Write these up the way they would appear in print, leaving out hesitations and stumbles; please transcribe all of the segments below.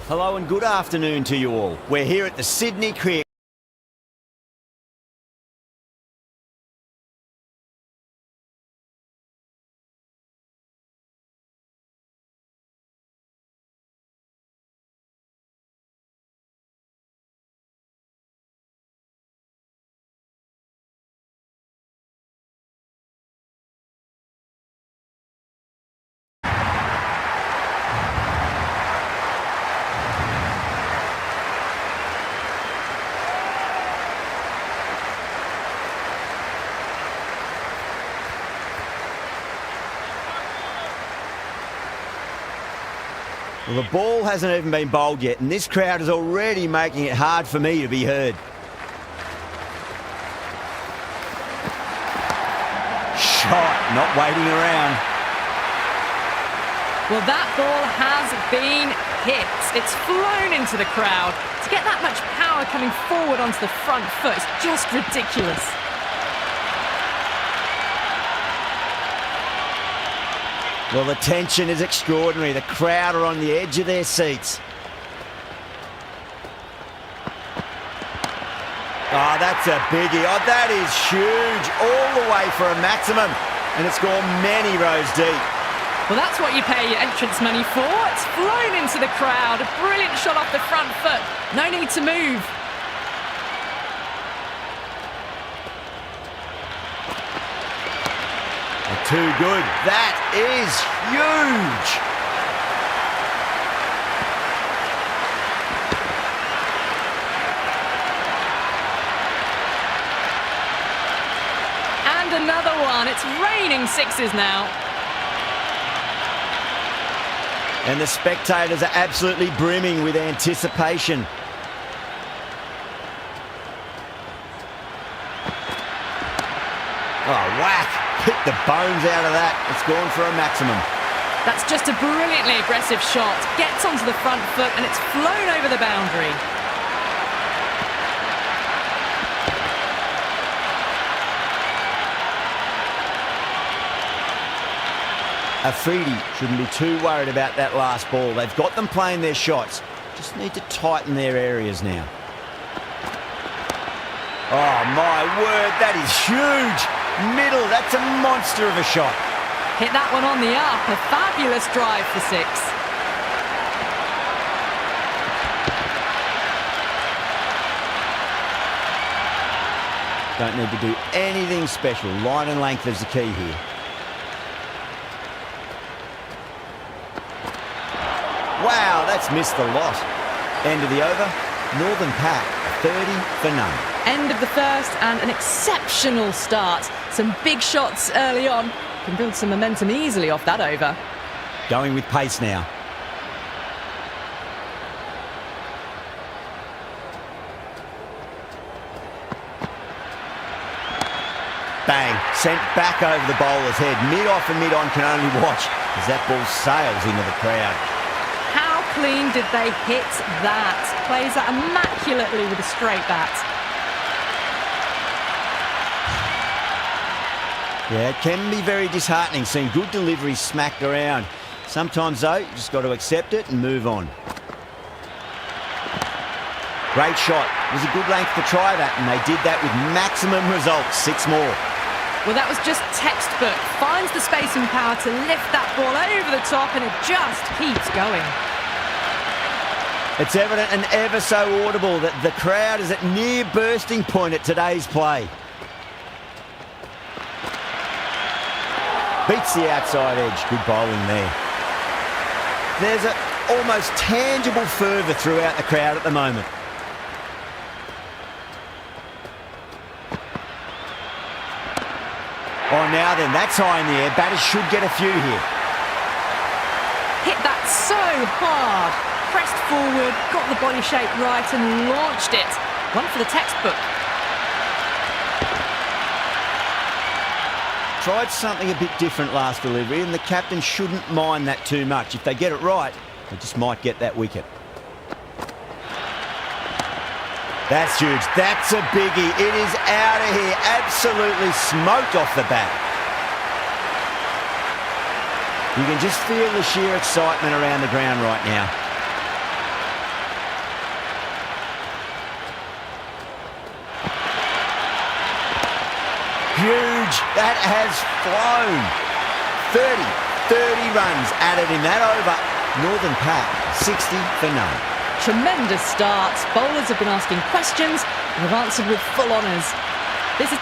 Hello and good afternoon to you all. We're here at the Sydney Cricket. Well, the ball hasn't even been bowled yet, and this crowd is already making it hard for me to be heard. Shot, not waiting around. Well, that ball has been hit. It's flown into the crowd. To get that much power coming forward onto the front foot is just ridiculous. Well, the tension is extraordinary. The crowd are on the edge of their seats. Oh, that's a biggie. Oh, that is huge. All the way for a maximum. And it's gone many rows deep. Well, that's what you pay your entrance money for. It's flown into the crowd. A brilliant shot off the front foot. No need to move. Too good. That is huge. And another one. It's raining sixes now. And the spectators are absolutely brimming with anticipation. Oh, whack. Hit the bones out of that. It's gone for a maximum. That's just a brilliantly aggressive shot. Gets onto the front foot and it's flown over the boundary. Afridi shouldn't be too worried about that last ball. They've got them playing their shots. Just need to tighten their areas now. Oh, my word, that is huge. Middle, that's a monster of a shot. Hit that one on the up. A fabulous drive for six. Don't need to do anything special. Line and length is the key here. Wow, that's missed the lot. End of the over. Northern Pack, 30 for none. End of the first and an exceptional start. Some big shots early on. Can build some momentum easily off that over. Going with pace now. Bang, sent back over the bowler's head. Mid-off and mid-on can only watch as that ball sails into the crowd. How clean did they hit that? Plays that immaculately with a straight bat. Yeah, it can be very disheartening seeing good deliveries smacked around. Sometimes, though, you just got to accept it and move on. Great shot. It was a good length to try that, and they did that with maximum results. 6 more. Well, that was just textbook. Finds the space and power to lift that ball over the top, and it just keeps going. It's evident and ever so audible that the crowd is at near bursting point at today's play. Beats the outside edge. Good bowling there. There's an almost tangible fervour throughout the crowd at the moment. Oh, now then, that's high in the air. Batters should get a few here. Hit that so hard. Pressed forward, got the body shape right and launched it. One for the textbook. Tried something a bit different last delivery, and the captain shouldn't mind that too much. If they get it right, they just might get that wicket. That's huge. That's a biggie. It is out of here. Absolutely smoked off the bat. You can just feel the sheer excitement around the ground right now. Huge. That has flown. 30 runs added in that over. Northern Pack, 60 for none. Tremendous starts. Bowlers have been asking questions and have answered with full honours. This is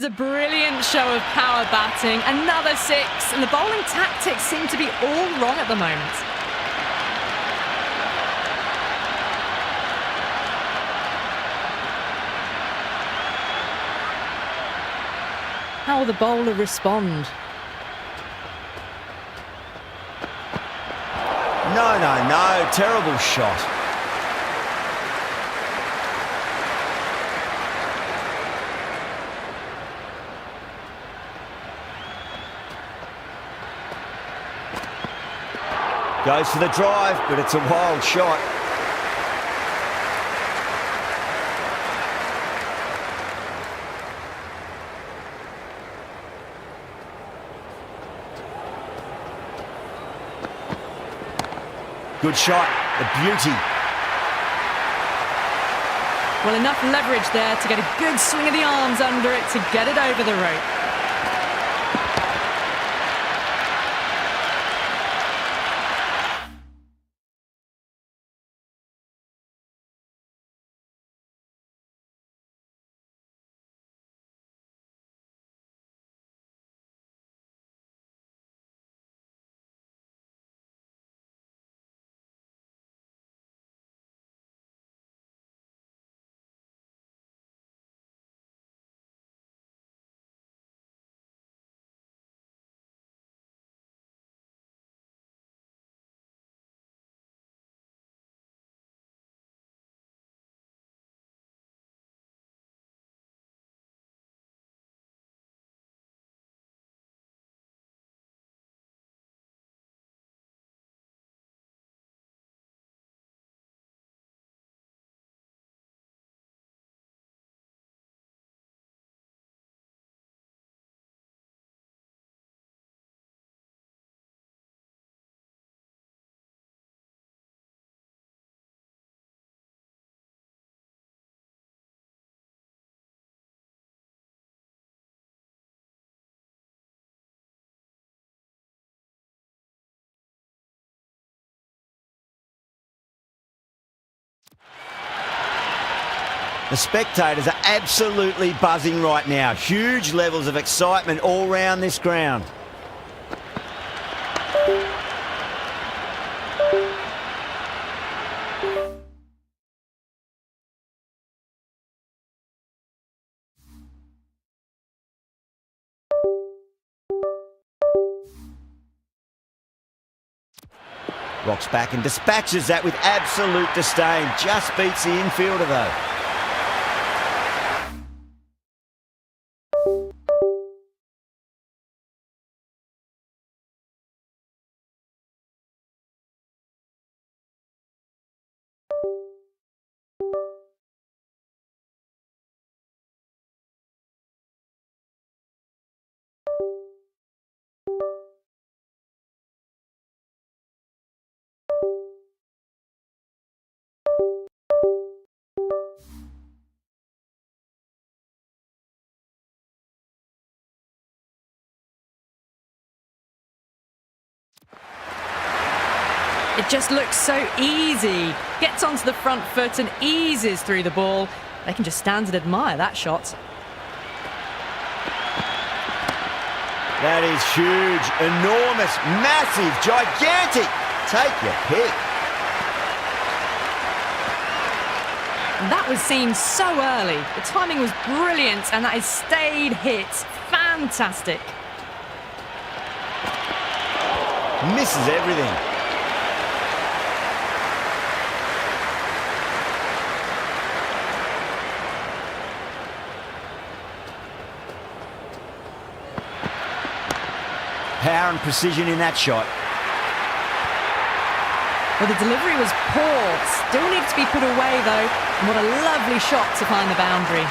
a brilliant show of power batting. Another six, and the bowling tactics seem to be all wrong at the moment. How will the bowler respond? No. Terrible shot. Goes for the drive, but it's a wild shot. Good shot, the beauty. Well, enough leverage there to get a good swing of the arms under it to get it over the rope. The spectators are absolutely buzzing right now. Huge levels of excitement all round this ground. Rocks back and dispatches that with absolute disdain. Just beats the infielder though. It just looks so easy. Gets onto the front foot and eases through the ball. They can just stand and admire that shot. That is huge, enormous, massive, gigantic. Take your pick. And that was seen so early. The timing was brilliant and that is stayed hit. Fantastic. Misses everything. Power and precision in that shot. Well, the delivery was poor. Still needs to be put away, though. And what a lovely shot to find the boundary.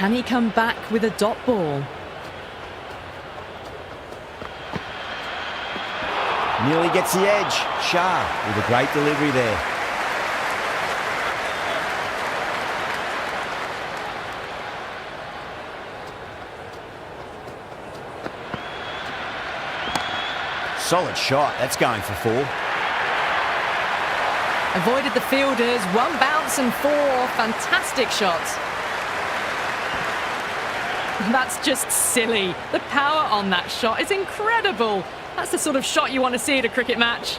Can he come back with a dot ball? Nearly gets the edge. Shah with a great delivery there. Solid shot. That's going for 4. Avoided the fielders. 1 bounce and 4. Fantastic shot. That's just silly. The power on that shot is incredible. That's the sort of shot you want to see at a cricket match.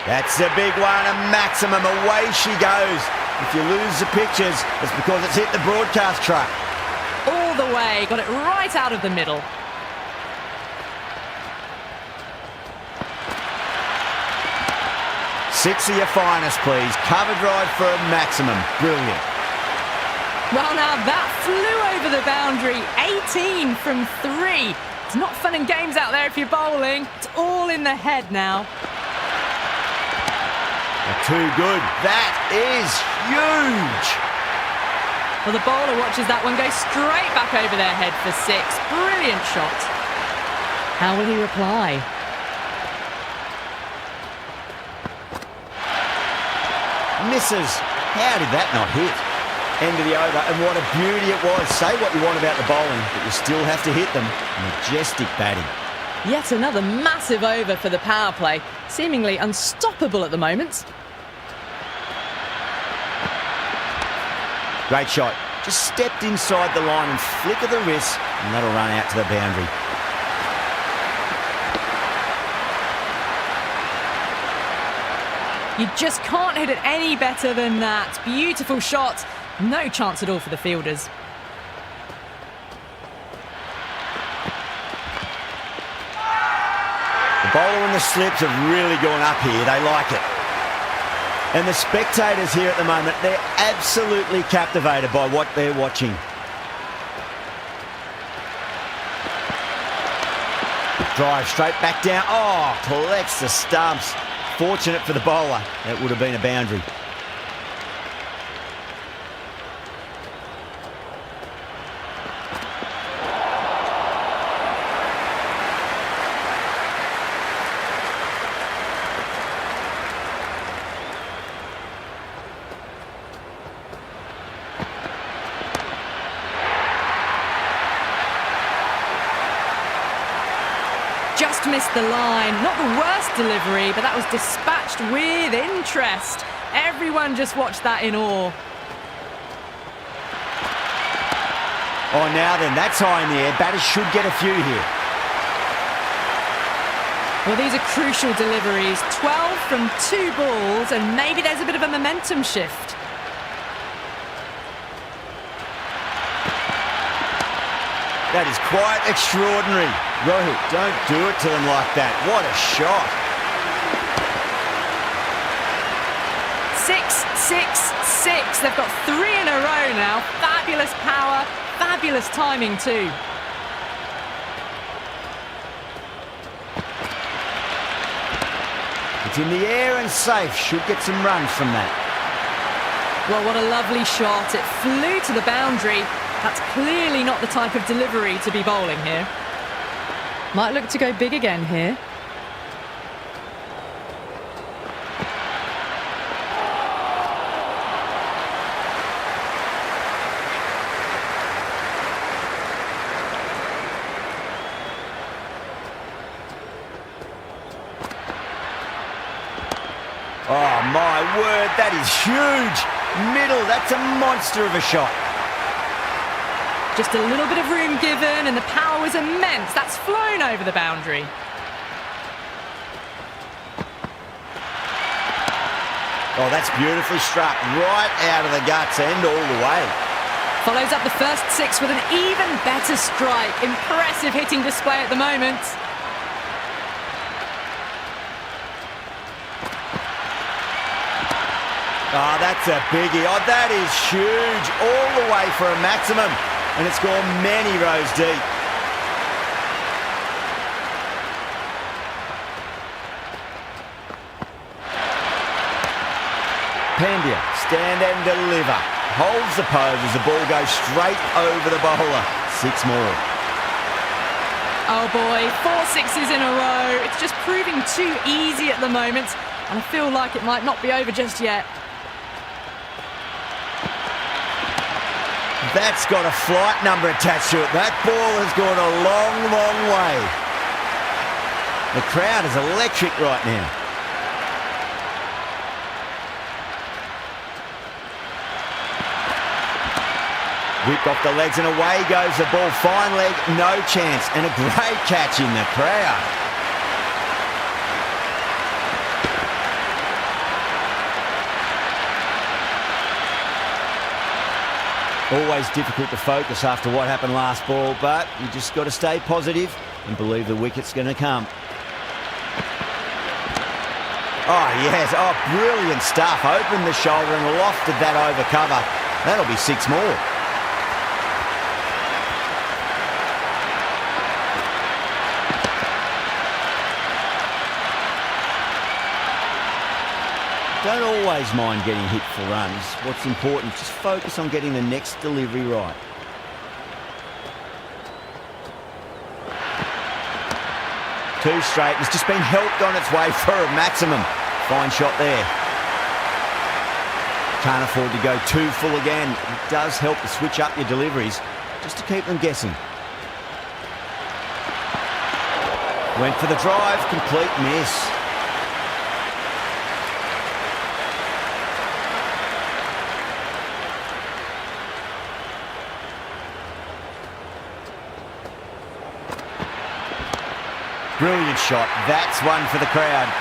That's a big one, a maximum. Away she goes. If you lose the pictures, it's because it's hit the broadcast truck. All the way. Got it right out of the middle. Six of your finest, please. Cover drive for a maximum. Brilliant. Well, now that flew over the boundary. 18 from 3. It's not fun and games out there if you're bowling. It's all in the head now. Too good. That is huge. Well, the bowler watches that one go straight back over their head for 6. Brilliant shot. How will he reply? Misses. How did that not hit? End of the over, and what a beauty it was. Say what you want about the bowling, but you still have to hit them. Majestic batting. Yet another massive over for the power play. Seemingly unstoppable at the moment. Great shot. Just stepped inside the line and flick of the wrist, and that'll run out to the boundary. You just can't hit it any better than that. Beautiful shot. No chance at all for the fielders. The bowler and the slips have really gone up here. They like it. And the spectators here at the moment, they're absolutely captivated by what they're watching. Drive straight back down. Oh, collects the stumps. Fortunate for the bowler. That would have been a boundary. Just missed the line. Not the worst delivery, but that was dispatched with interest. Everyone just watched that in awe. Oh, now then, that's high in the air. Batters should get a few here. Well, these are crucial deliveries. 12 from 2 balls, and maybe there's a bit of a momentum shift. That is quite extraordinary. Rohit, don't do it to them like that. What a shot. 6, 6, 6. They've got 3 in a row now. Fabulous power, fabulous timing too. It's in the air and safe. Should get some runs from that. Well, what a lovely shot. It flew to the boundary. That's clearly not the type of delivery to be bowling here. Might look to go big again here. Oh, my word, that is huge. Middle, that's a monster of a shot. Just a little bit of room given, and the power was immense. That's flown over the boundary. Oh, that's beautifully struck. Right out of the guts and all the way. Follows up the first 6 with an even better strike. Impressive hitting display at the moment. Oh, that's a biggie. Oh, that is huge. All the way for a maximum. And it's gone many rows deep. Pandya, stand and deliver. Holds the pose as the ball goes straight over the bowler. 6 more. Oh boy, 4 sixes in a row. It's just proving too easy at the moment, and I feel like it might not be over just yet. That's got a flight number attached to it. That ball has gone a long, long way. The crowd is electric right now. Whipped off the legs and away goes the ball. Fine leg, no chance. And a great catch in the crowd. Always difficult to focus after what happened last ball, but you just got to stay positive and believe the wicket's going to come. Oh, yes. Oh, brilliant stuff. Opened the shoulder and lofted that over cover. That'll be 6 more. Don't always mind getting hit for runs. What's important, just focus on getting the next delivery right. Two straight. It's just been helped on its way for a maximum. Fine shot there. Can't afford to go too full again. It does help to switch up your deliveries just to keep them guessing. Went for the drive. Complete miss. Brilliant shot. That's one for the crowd.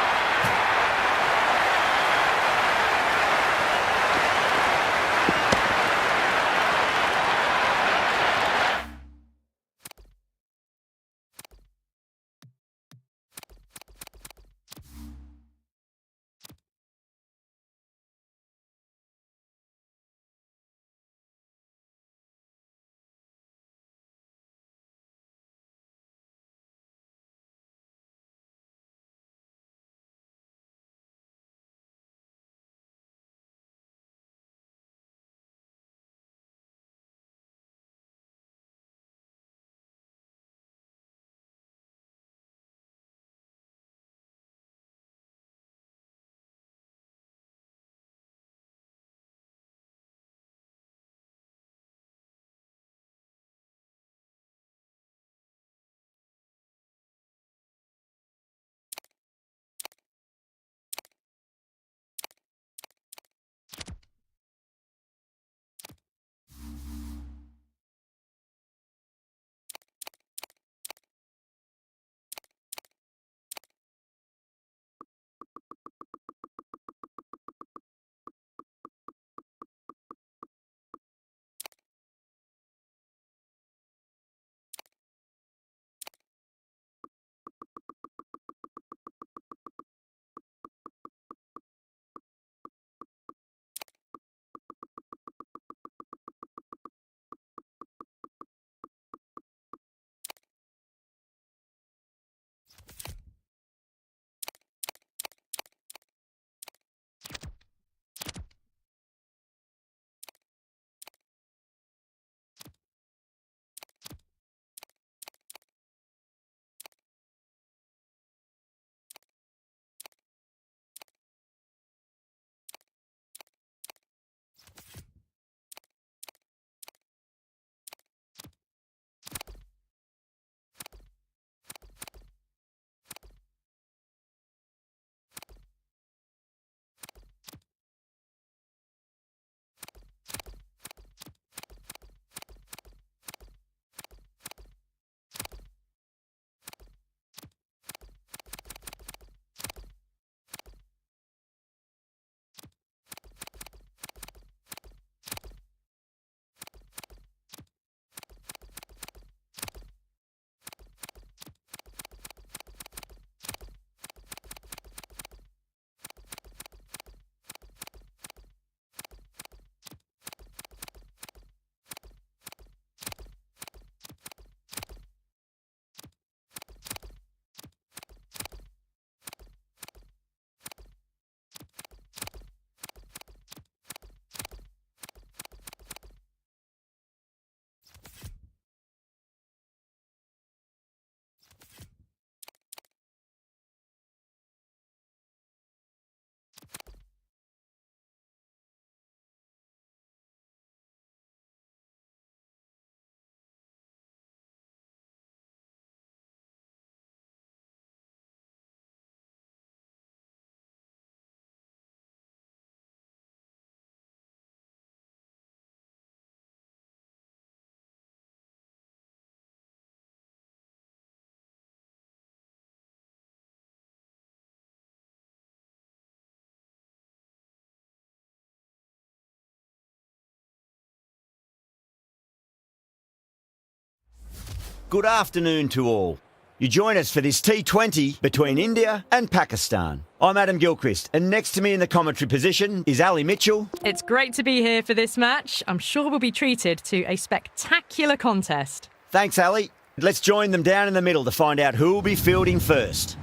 good afternoon to all. You join us for this T20 between India and Pakistan. I'm Adam Gilchrist, and next to me in the commentary position is Ali Mitchell. It's great to be here for this match. I'm sure we'll be treated to a spectacular contest. Thanks, Ali. Let's join them down in the middle to find out who will be fielding first.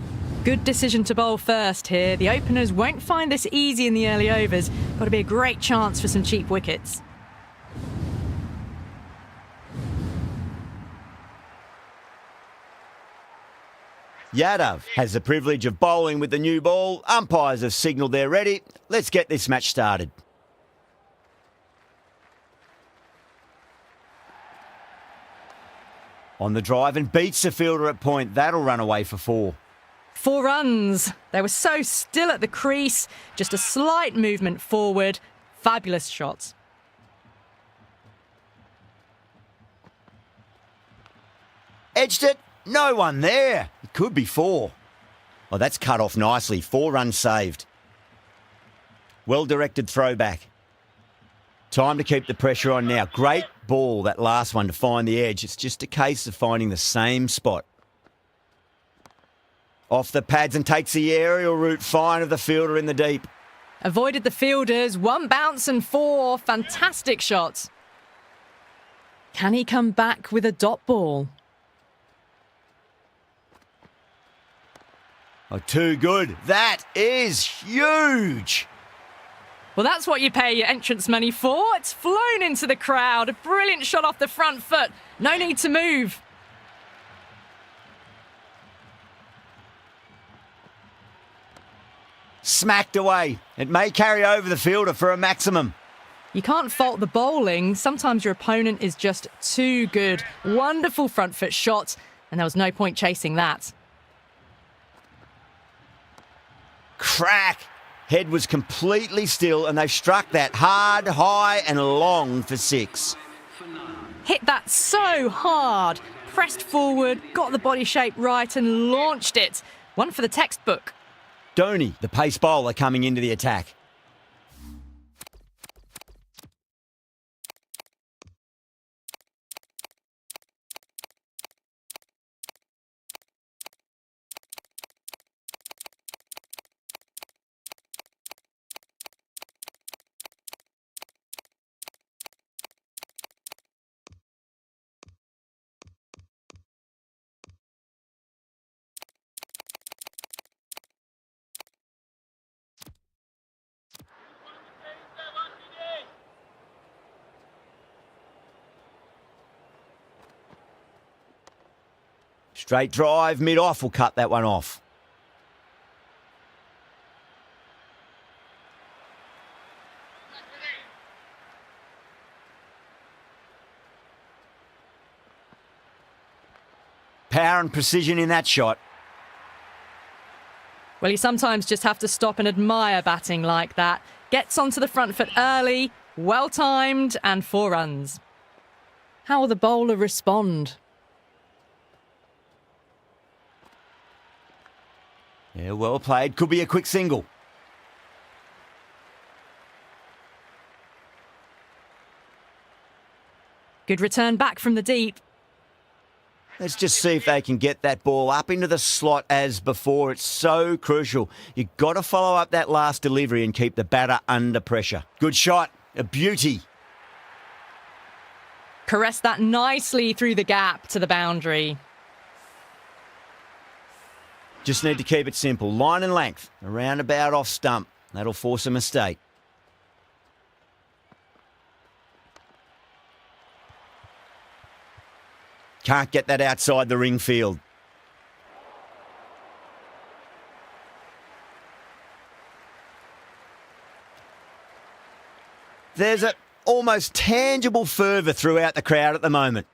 Good decision to bowl first here. The openers won't find this easy in the early overs. Got to be a great chance for some cheap wickets. Yadav has the privilege of bowling with the new ball. Umpires have signalled they're ready. Let's get this match started. On the drive and beats the fielder at point. That'll run away for 4. 4 runs. They were so still at the crease. Just a slight movement forward. Fabulous shots. Edged it. No one there. It could be 4. Oh, that's cut off nicely. 4 runs saved. Well-directed throwback. Time to keep the pressure on now. Great ball, that last one, to find the edge. It's just a case of finding the same spot. Off the pads and takes the aerial route fine of the fielder in the deep. Avoided the fielders. 1 bounce and 4. Fantastic shots. Can he come back with a dot ball? Oh, too good. That is huge. Well, that's what you pay your entrance money for. It's flown into the crowd. A brilliant shot off the front foot. No need to move. Smacked away. It may carry over the fielder for a maximum. You can't fault the bowling. Sometimes your opponent is just too good. Wonderful front foot shot, and there was no point chasing that. Crack. Head was completely still, and they've struck that hard, high and long for 6. Hit that so hard. Pressed forward, got the body shape right and launched it. One for the textbook. Dhoni, the pace bowler, coming into the attack. Straight drive, mid-off will cut that one off. Power and precision in that shot. Well, you sometimes just have to stop and admire batting like that. Gets onto the front foot early, well-timed, and 4 runs. How will the bowler respond? Yeah, well played. Could be a quick single. Good return back from the deep. Let's just see if they can get that ball up into the slot as before. It's so crucial. You've got to follow up that last delivery and keep the batter under pressure. Good shot. A beauty. Caressed that nicely through the gap to the boundary. Just need to keep it simple. Line and length. A roundabout off stump. That'll force a mistake. Can't get that outside the ring field. There's an almost tangible fervour throughout the crowd at the moment.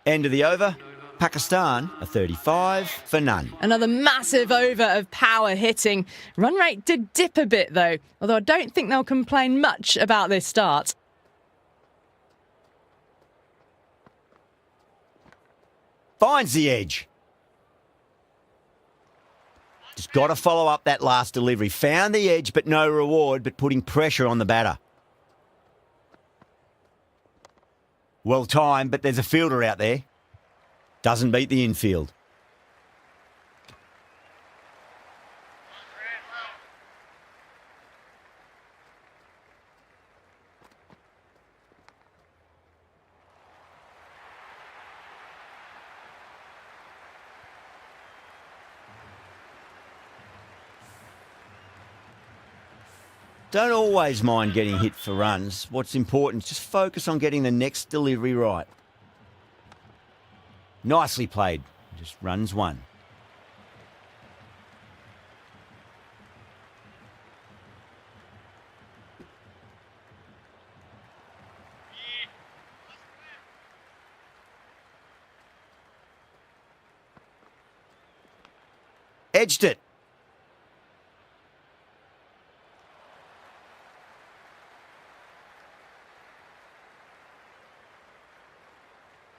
End of the over. Pakistan are 35 for none. Another massive over of power hitting. Run rate did dip a bit though, although I don't think they'll complain much about this start. Finds the edge. Just Got to follow up that last delivery. Found the edge, but no reward, but putting pressure on the batter. Well timed, but there's a fielder out there. Doesn't beat the infield. Don't always mind getting hit for runs. What's important is just focus on getting the next delivery right. Nicely played. Just runs one. Edged it.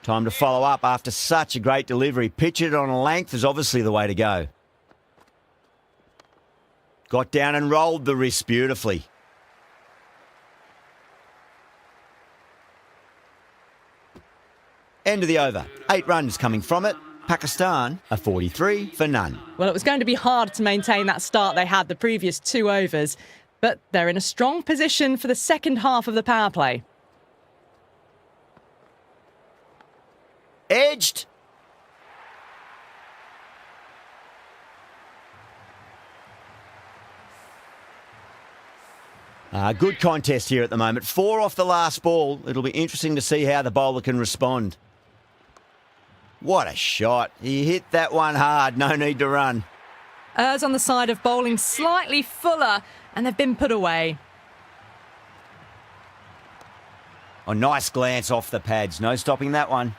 Time to follow up after such a great delivery. Pitch it on a length is obviously the way to go. Got down and rolled the wrist beautifully. End of the over. 8 runs coming from it. Pakistan are 43 for none. Well, it was going to be hard to maintain that start they had the previous 2 overs, but they're in a strong position for the second half of the power play. Edged. Good contest here at the moment. 4 off the last ball. It'll be interesting to see how the bowler can respond. What a shot. He hit that one hard. No need to run. Errs on the side of bowling slightly fuller, and they've been put away. A nice glance off the pads. No stopping that one.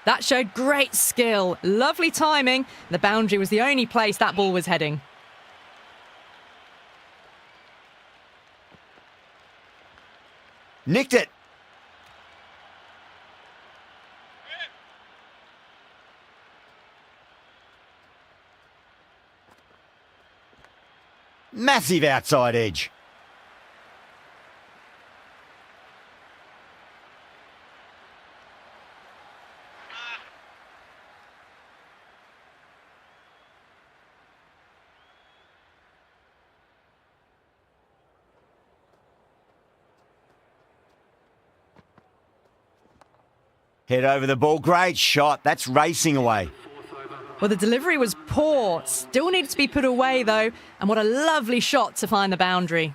That showed great skill. Lovely timing. The boundary was the only place that ball was heading. Nicked it. Massive outside edge. Head over the ball. Great shot. That's racing away. Well, the delivery was poor. Still needed to be put away, though. And what a lovely shot to find the boundary.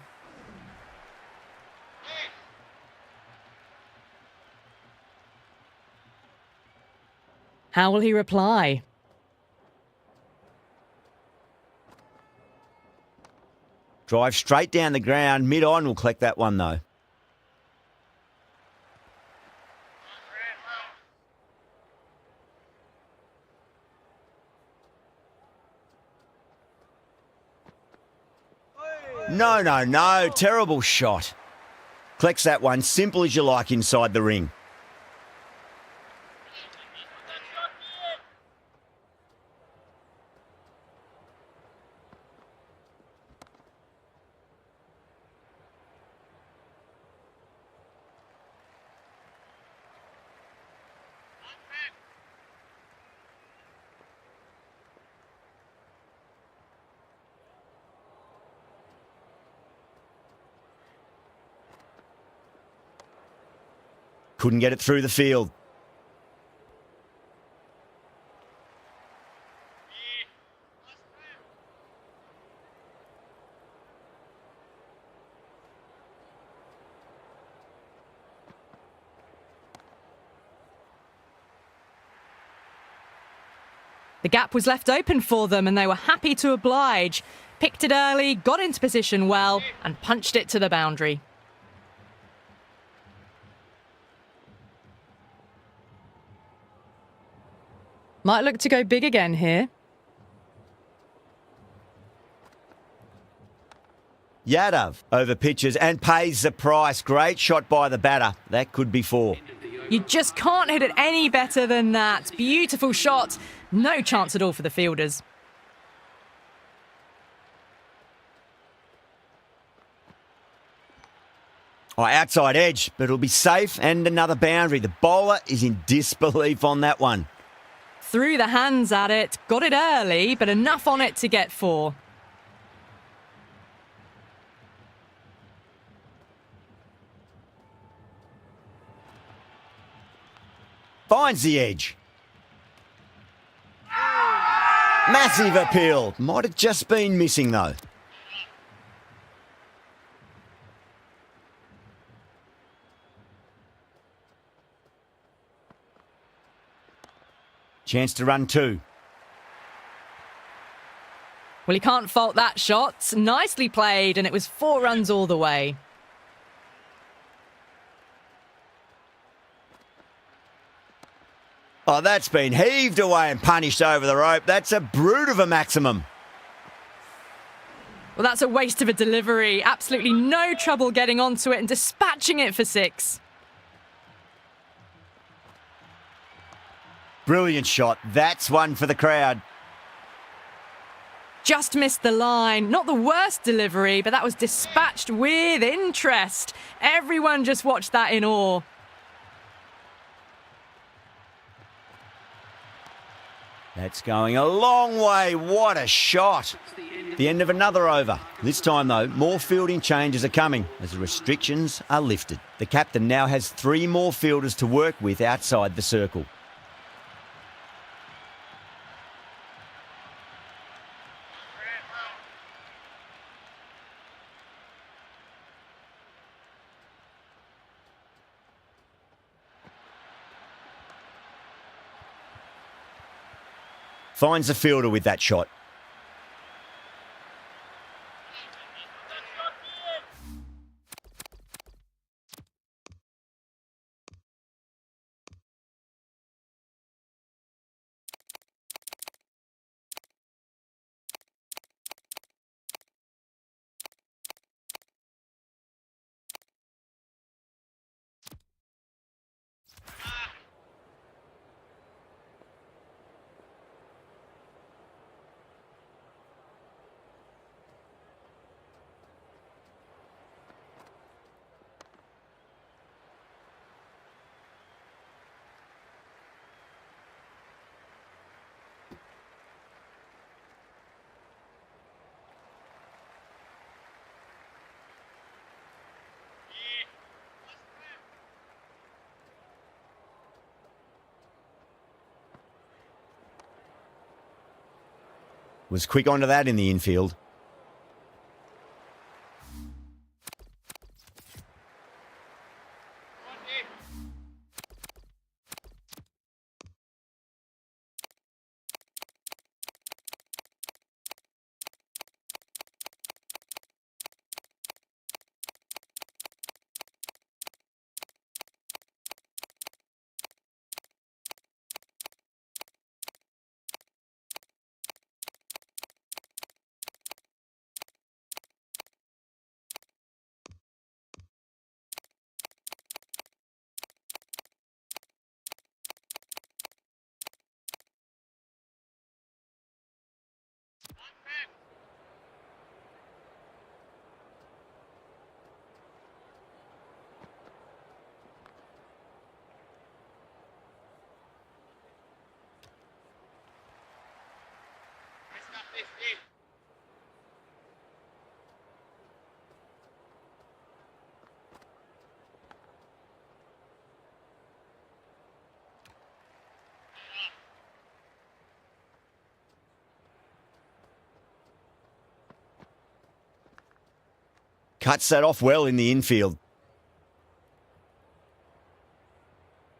How will he reply? Drive straight down the ground. Mid-on will collect that one, though. No. Terrible shot. Collects that one. Simple as you like inside the ring. Couldn't get it through the field. The gap was left open for them and they were happy to oblige. Picked it early, got into position well and punched it to the boundary. Might look to go big again here. Yadav over pitches and pays the price. Great shot by the batter. That could be 4. You just can't hit it any better than that. Beautiful shot. No chance at all for the fielders. Oh, outside edge, but it'll be safe and another boundary. The bowler is in disbelief on that one. Threw the hands at it, got it early, but enough on it to get 4. Finds the edge. Massive appeal. Might have just been missing though. Chance to run 2. Well, he can't fault that shot. Nicely played, and it was 4 runs all the way. Oh, that's been heaved away and punished over the rope. That's a brute of a maximum. Well, that's a waste of a delivery. Absolutely no trouble getting onto it and dispatching it for 6. Brilliant shot. That's one for the crowd. Just missed the line. Not the worst delivery, but that was dispatched with interest. Everyone just watched that in awe. That's going a long way. What a shot. The end of another over. This time, though, more fielding changes are coming as the restrictions are lifted. The captain now has 3 more fielders to work with outside the circle. Finds the fielder with that shot. Was quick onto that in the infield. Cuts that off well in the infield.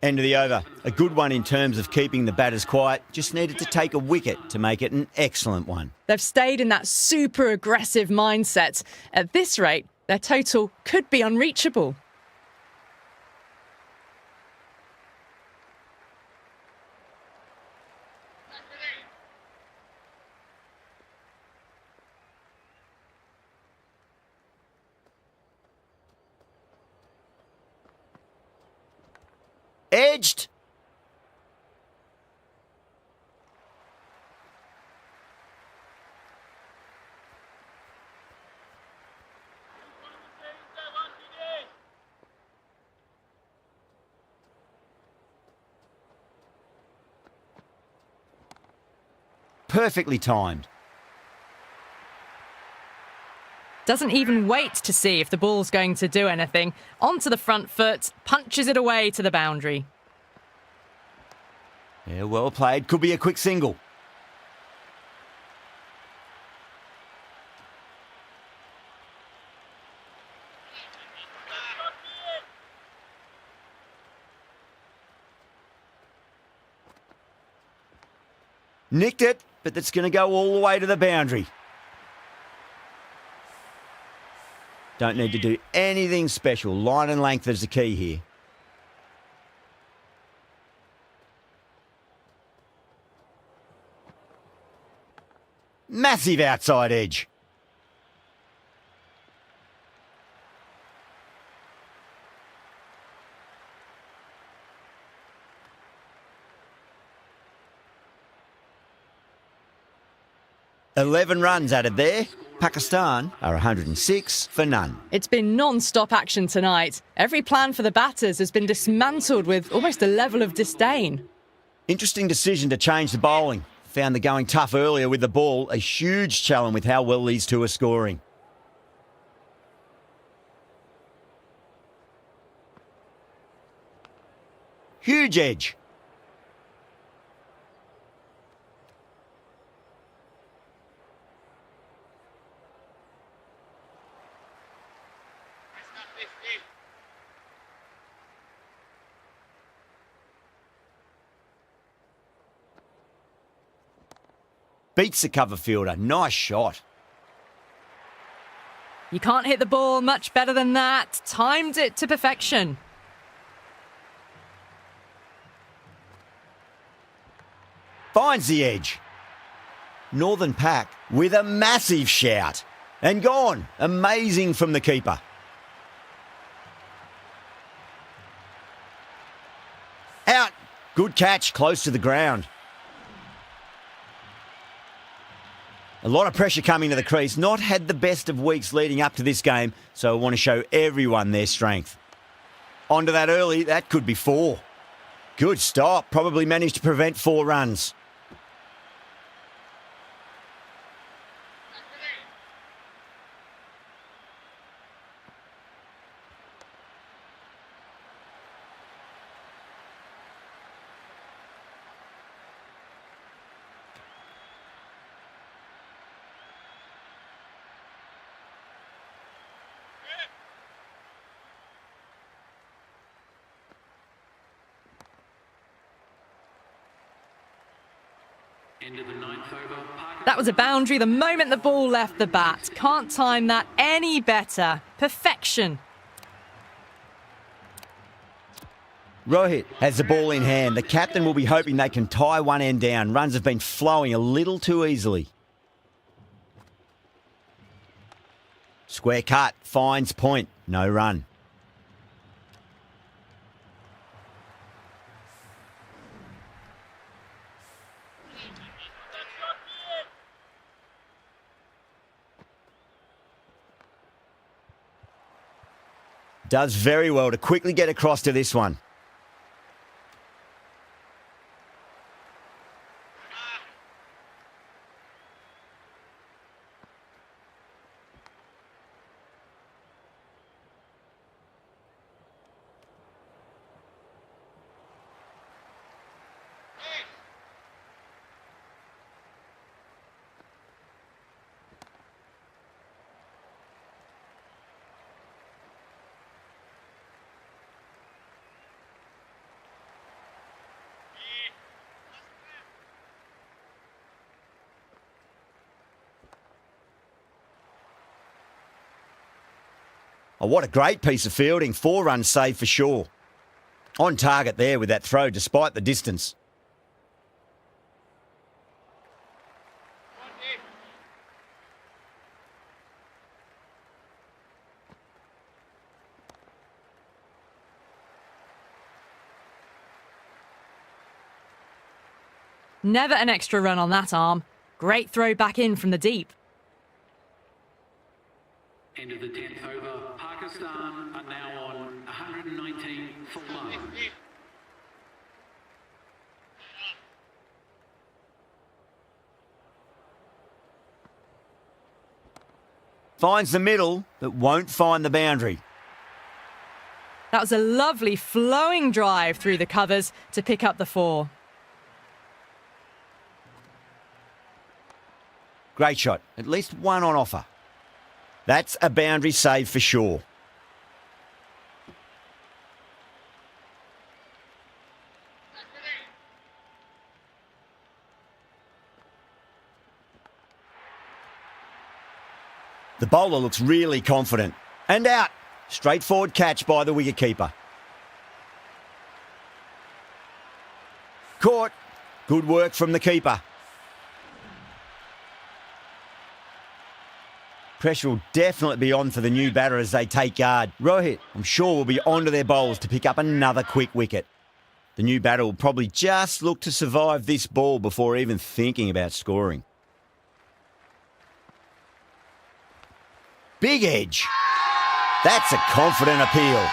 End of the over. A good one in terms of keeping the batters quiet. Just needed to take a wicket to make it an excellent one. They've stayed in that super aggressive mindset. At this rate, their total could be unreachable. Edged. Perfectly timed. Doesn't even wait to see if the ball's going to do anything. Onto the front foot, punches it away to the boundary. Yeah, well played. Could be a quick single. Nicked it, but that's going to go all the way to the boundary. Don't need to do anything special. Line and length is the key here. Massive outside edge. $11 runs added there. Pakistan are 106 for none. It's been non-stop action tonight. Every plan for the batters has been dismantled with almost a level of disdain. Interesting decision to change the bowling. Found the going tough earlier with the ball. A huge challenge with how well these two are scoring. Huge edge. Beats the cover fielder. Nice shot. You can't hit the ball much better than that. Timed it to perfection. Finds the edge. Northern Pack with a massive shout. And gone. Amazing from the keeper. Out. Good catch, close to the ground. A lot of pressure coming to the crease. Not had the best of weeks leading up to this game, so I want to show everyone their strength. Onto that early, that could be 4. Good stop. Probably managed to prevent 4 runs. End of the 9th over. That was a boundary the moment the ball left the bat. Can't time that any better. Perfection. Rohit has the ball in hand. The captain will be hoping they can tie one end down. Runs have been flowing a little too easily. Square cut, finds point, no run. Does very well to quickly get across to this one. Oh, what a great piece of fielding. 4 runs saved for sure. On target there with that throw despite the distance. Never an extra run on that arm. Great throw back in from the deep. End of the 10th over. Pakistan are now on 119 for 1. Finds the middle, but won't find the boundary. That was a lovely flowing drive through the covers to pick up the 4. Great shot. At least one on offer. That's a boundary save for sure. The bowler looks really confident. And out. Straightforward catch by the wicketkeeper. Caught. Good work from the keeper. Pressure will definitely be on for the new batter as they take guard. Rohit, I'm sure, will be onto their bowls to pick up another quick wicket. The new batter will probably just look to survive this ball before even thinking about scoring. Big edge. That's a confident appeal.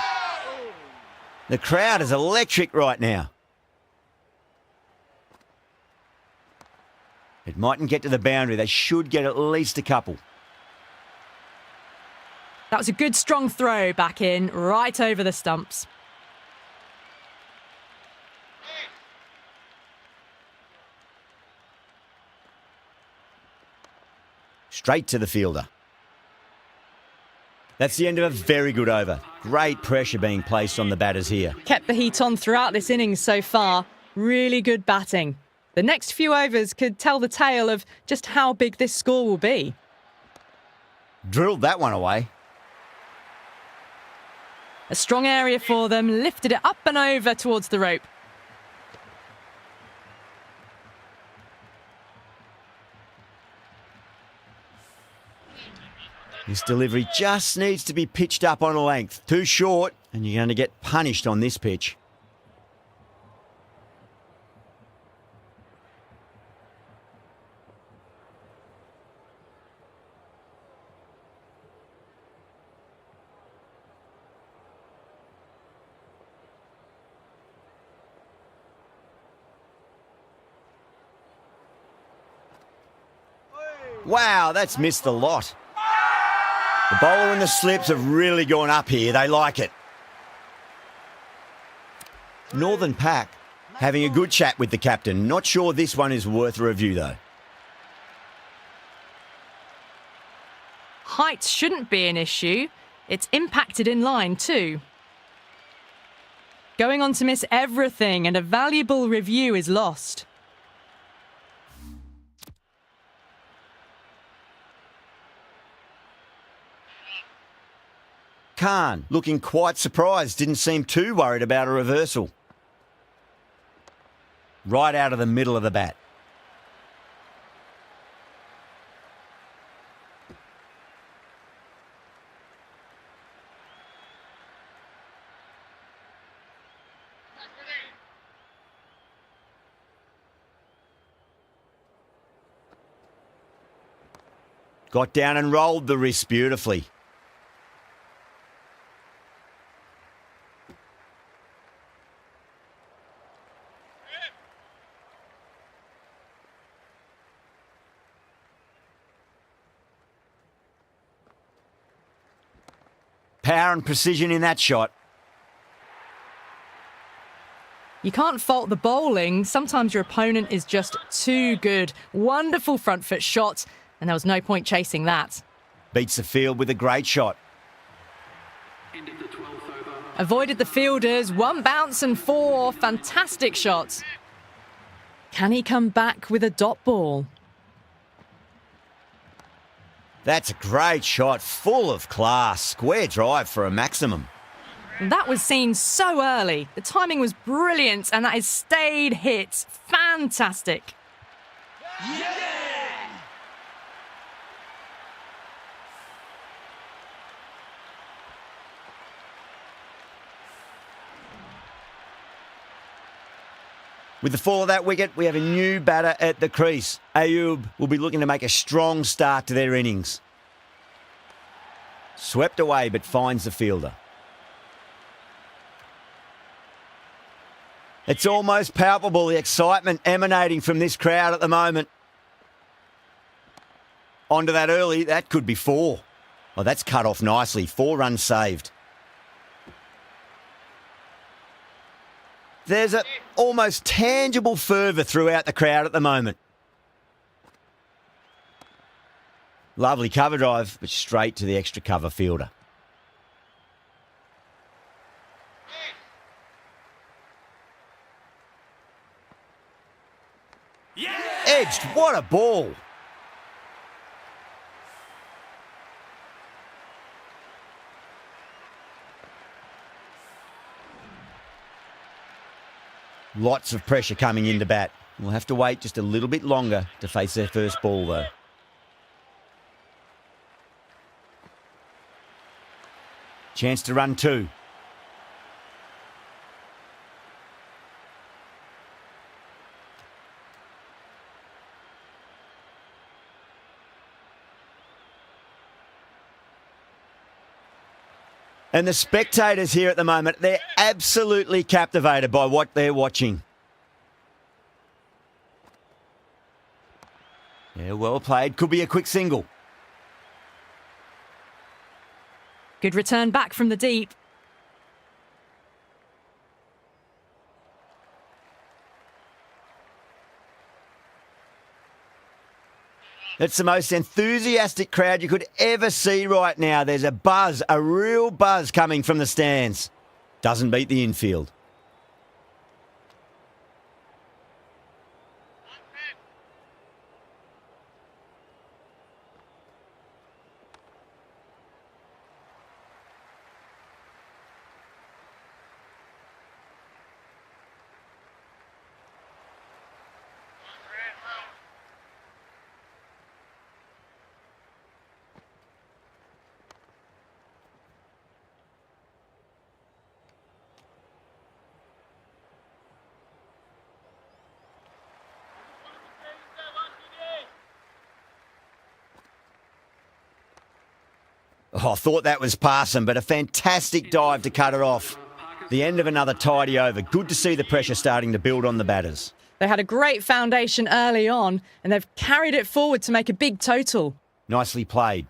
The crowd is electric right now. It mightn't get to the boundary. They should get at least a couple. That was a good strong throw back in, right over the stumps. Straight to the fielder. That's the end of a very good over. Great pressure being placed on the batters here. Kept the heat on throughout this innings so far. Really good batting. The next few overs could tell the tale of just how big this score will be. Drilled that one away. A strong area for them, lifted it up and over towards the rope. This delivery just needs to be pitched up on a length. Too short, and you're going to get punished on this pitch. Wow, that's missed the lot. The bowler and the slips have really gone up here. They like it. Northern Pack having a good chat with the captain. Not sure this one is worth a review, though. Height shouldn't be an issue. It's impacted in line too. Going on to miss everything, and a valuable review is lost. Khan looking quite surprised, didn't seem too worried about a reversal. Right out of the middle of the bat. Got down and rolled the wrist beautifully. Power and precision in that shot. You can't fault the bowling. Sometimes your opponent is just too good. Wonderful front foot shot, and there was no point chasing that. Beats the field with a great shot. End of the 12th over. Avoided the fielders, 1 bounce and 4. Fantastic shots. Can he come back with a dot ball? That's a great shot, full of class. Square drive for a maximum. That was seen so early. The timing was brilliant, and that is stayed hit. Fantastic. With the fall of that wicket, we have a new batter at the crease. Ayub will be looking to make a strong start to their innings. Swept away, but finds the fielder. It's almost palpable, the excitement emanating from this crowd at the moment. Onto that early, that could be 4. Oh, that's cut off nicely. 4 runs saved. There's a almost tangible fervour throughout the crowd at the moment. Lovely cover drive, but straight to the extra cover fielder. Edged, what a ball. Lots of pressure coming into bat. We'll have to wait just a little bit longer to face their first ball though. Chance to run 2. And the spectators here at the moment, they're absolutely captivated by what they're watching. Yeah, well played. Could be a quick single. Good return back from the deep. It's the most enthusiastic crowd you could ever see right now. There's a buzz, a real buzz coming from the stands. Doesn't beat the infield. Oh, I thought that was passing, but a fantastic dive to cut her off. The end of another tidy over. Good to see the pressure starting to build on the batters. They had a great foundation early on, and they've carried it forward to make a big total. Nicely played.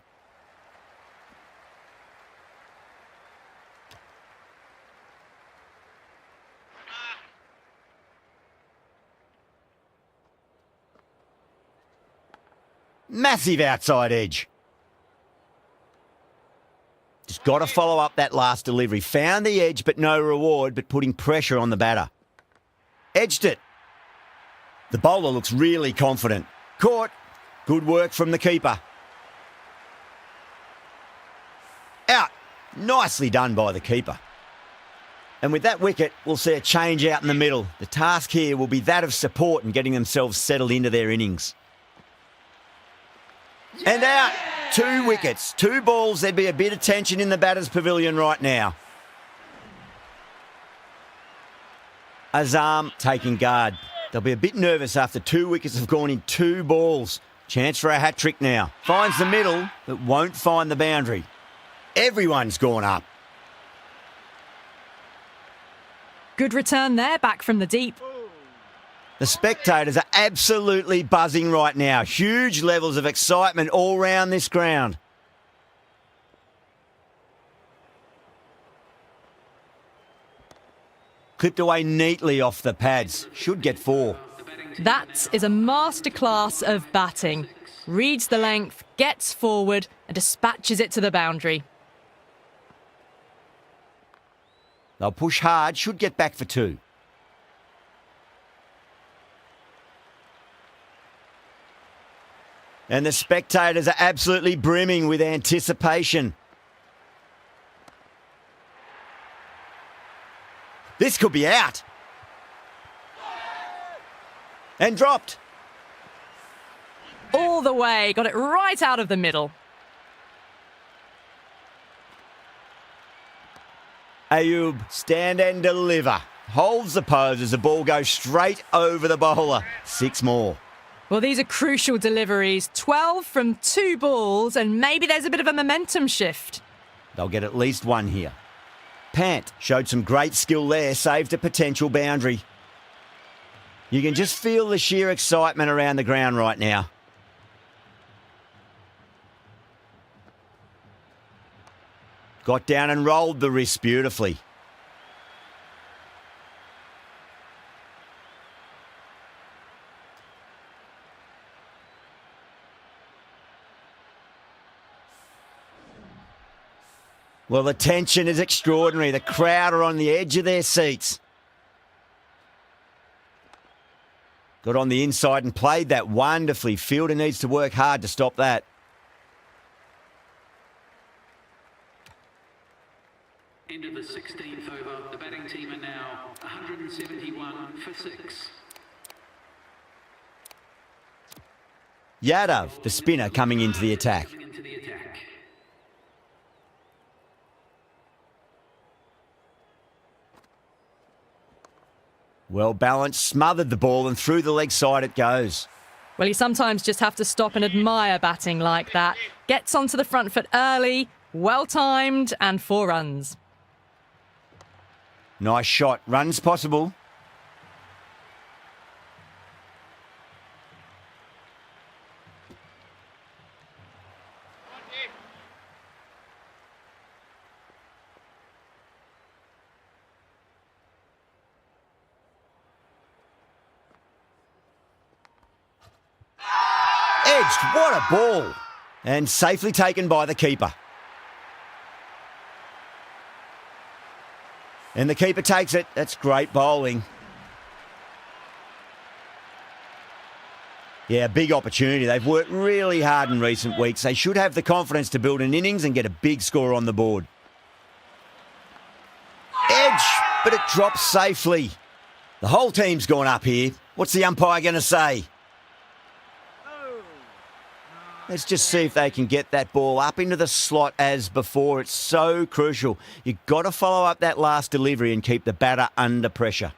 Massive outside edge. Just got to follow up that last delivery. Found the edge, but no reward, but putting pressure on the batter. Edged it. The bowler looks really confident. Caught. Good work from the keeper. Out. Nicely done by the keeper. And with that wicket, we'll see a change out in the middle. The task here will be that of support and getting themselves settled into their innings. And out. 2 wickets, 2 balls. There'd be a bit of tension in the batter's pavilion right now. Azam taking guard. They'll be a bit nervous after 2 wickets have gone in 2 balls. Chance for a hat-trick now. Finds the middle, but won't find the boundary. Everyone's gone up. Good return there, back from the deep. The spectators are absolutely buzzing right now. Huge levels of excitement all round this ground. Clipped away neatly off the pads. Should get 4. That is a masterclass of batting. Reads the length, gets forward and dispatches it to the boundary. They'll push hard. Should get back for 2. And the spectators are absolutely brimming with anticipation. This could be out. And dropped. All the way, got it right out of the middle. Ayub, stand and deliver. Holds the pose as the ball goes straight over the bowler. 6 more. Well, these are crucial deliveries. 12 from 2 balls, and maybe there's a bit of a momentum shift. They'll get at least 1 here. Pant showed some great skill there, saved a potential boundary. You can just feel the sheer excitement around the ground right now. Got down and rolled the wrist beautifully. Well, the tension is extraordinary. The crowd are on the edge of their seats. Got on the inside and played that wonderfully. Fielder needs to work hard to stop that. End of the 16th over. The batting team are now 171 for 6. Yadav, the spinner, coming into the attack. Well balanced, smothered the ball and through the leg side it goes. Well, you sometimes just have to stop and admire batting like that. Gets onto the front foot early, well timed, and 4 runs. Nice shot. Runs possible. Edged, what a ball! And safely taken by the keeper. And the keeper takes it. That's great bowling. Yeah, big opportunity. They've worked really hard in recent weeks. They should have the confidence to build an innings and get a big score on the board. Edge, but it drops safely. The whole team's gone up here. What's the umpire going to say? Let's just see if they can get that ball up into the slot as before. It's so crucial. You've got to follow up that last delivery and keep the batter under pressure.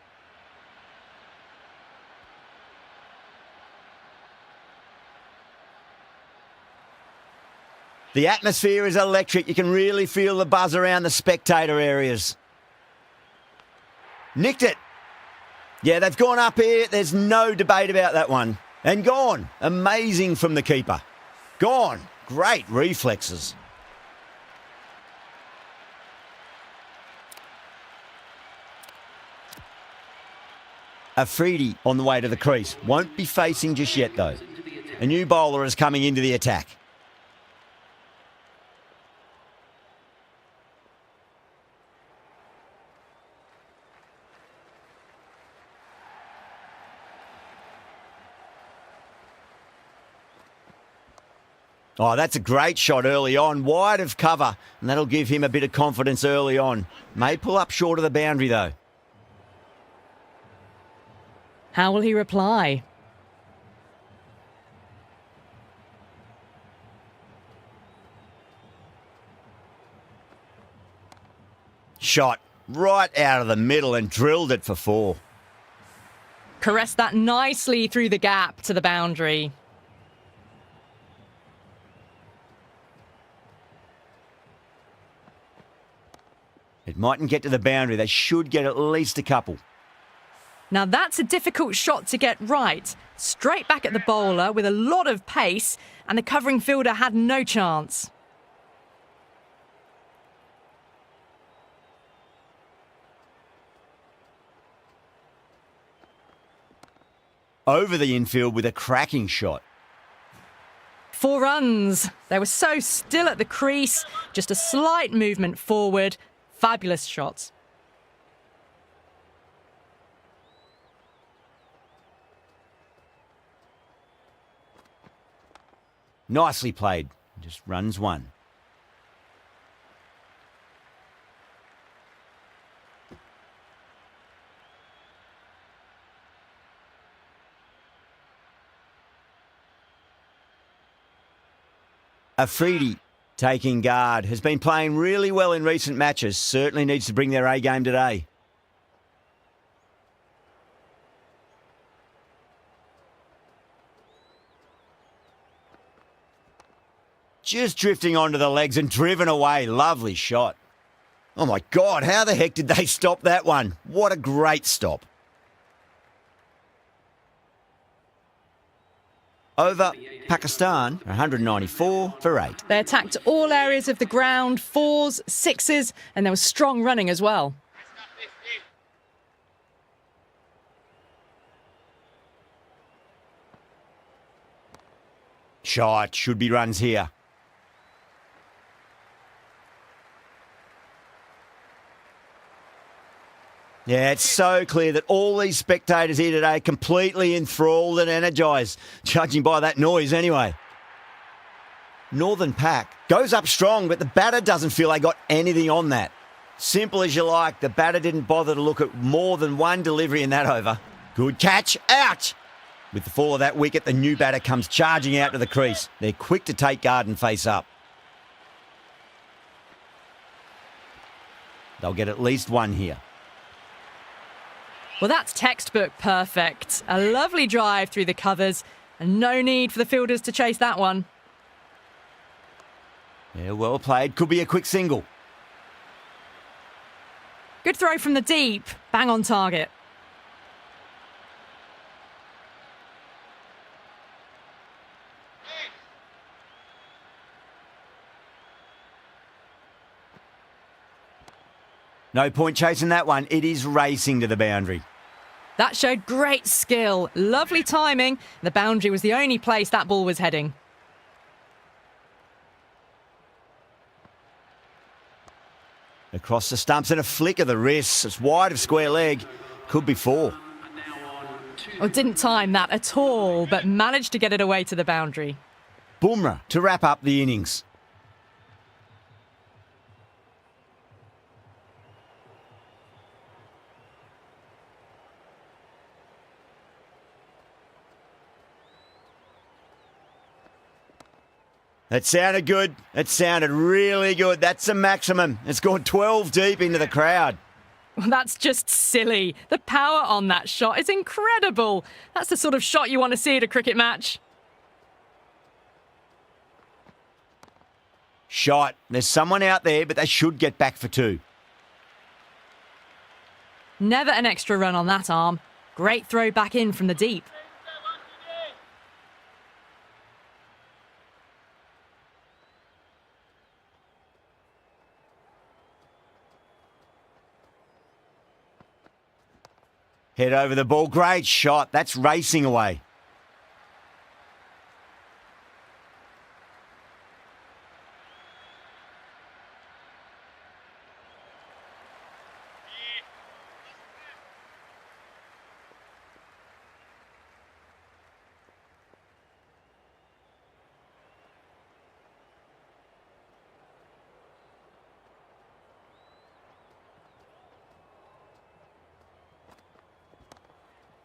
The atmosphere is electric. You can really feel the buzz around the spectator areas. Nicked it. Yeah, they've gone up here. There's no debate about that one. And gone. Amazing from the keeper. Gone. Great reflexes. Afridi on the way to the crease. Won't be facing just yet, though. A new bowler is coming into the attack. Oh, that's a great shot early on, wide of cover, and that'll give him a bit of confidence early on. May pull up short of the boundary, though. How will he reply? Shot right out of the middle and drilled it for 4. Caressed that nicely through the gap to the boundary. It mightn't get to the boundary. They should get at least a couple. Now that's a difficult shot to get right. Straight back at the bowler with a lot of pace, and the covering fielder had no chance. Over the infield with a cracking shot. 4 runs. They were so still at the crease, just a slight movement forward. Fabulous shots. Nicely played. Just runs 1. Afridi taking guard, has been playing really well in recent matches. Certainly needs to bring their A game today. Just drifting onto the legs and driven away. Lovely shot. Oh my God, how the heck did they stop that one? What a great stop. Over Pakistan, 194 for 8. They attacked all areas of the ground, fours, sixes, and there was strong running as well. Shot, should be runs here. Yeah, it's so clear that all these spectators here today are completely enthralled and energised, judging by that noise anyway. Northern Pack goes up strong, but the batter doesn't feel they got anything on that. Simple as you like, the batter didn't bother to look at more than one delivery in that over. Good catch, out! With the fall of that wicket, the new batter comes charging out to the crease. They're quick to take guard and face up. They'll get at least one here. Well, that's textbook perfect. A lovely drive through the covers and no need for the fielders to chase that one. Yeah, well played. Could be a quick single. Good throw from the deep. Bang on target. No point chasing that one. It is racing to the boundary. That showed great skill. Lovely timing. The boundary was the only place that ball was heading. Across the stumps and a flick of the wrist. It's wide of square leg. Could be 4. Oh, didn't time that at all, but managed to get it away to the boundary. Bumrah to wrap up the innings. That sounded good. It sounded really good. That's a maximum. It's gone 12 deep into the crowd. Well, that's just silly. The power on that shot is incredible. That's the sort of shot you want to see at a cricket match. Shot. There's someone out there, but they should get back for 2. Never an extra run on that arm. Great throw back in from the deep. Head over the ball. Great shot. That's racing away.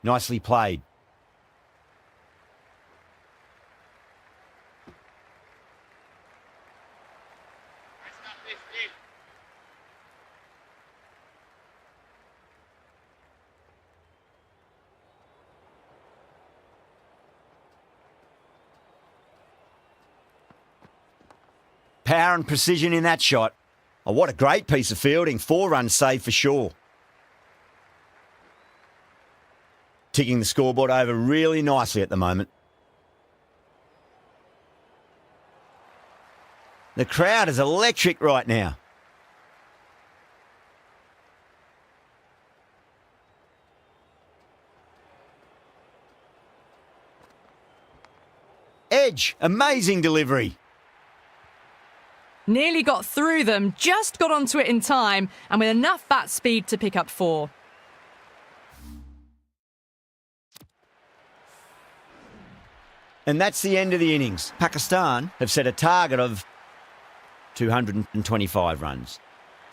Nicely played. Power and precision in that shot. Oh, what a great piece of fielding. 4 runs saved for sure. Ticking the scoreboard over really nicely at the moment. The crowd is electric right now. Edge, amazing delivery. Nearly got through them, just got onto it in time, and with enough bat speed to pick up 4. And that's the end of the innings. Pakistan have set a target of 225 runs.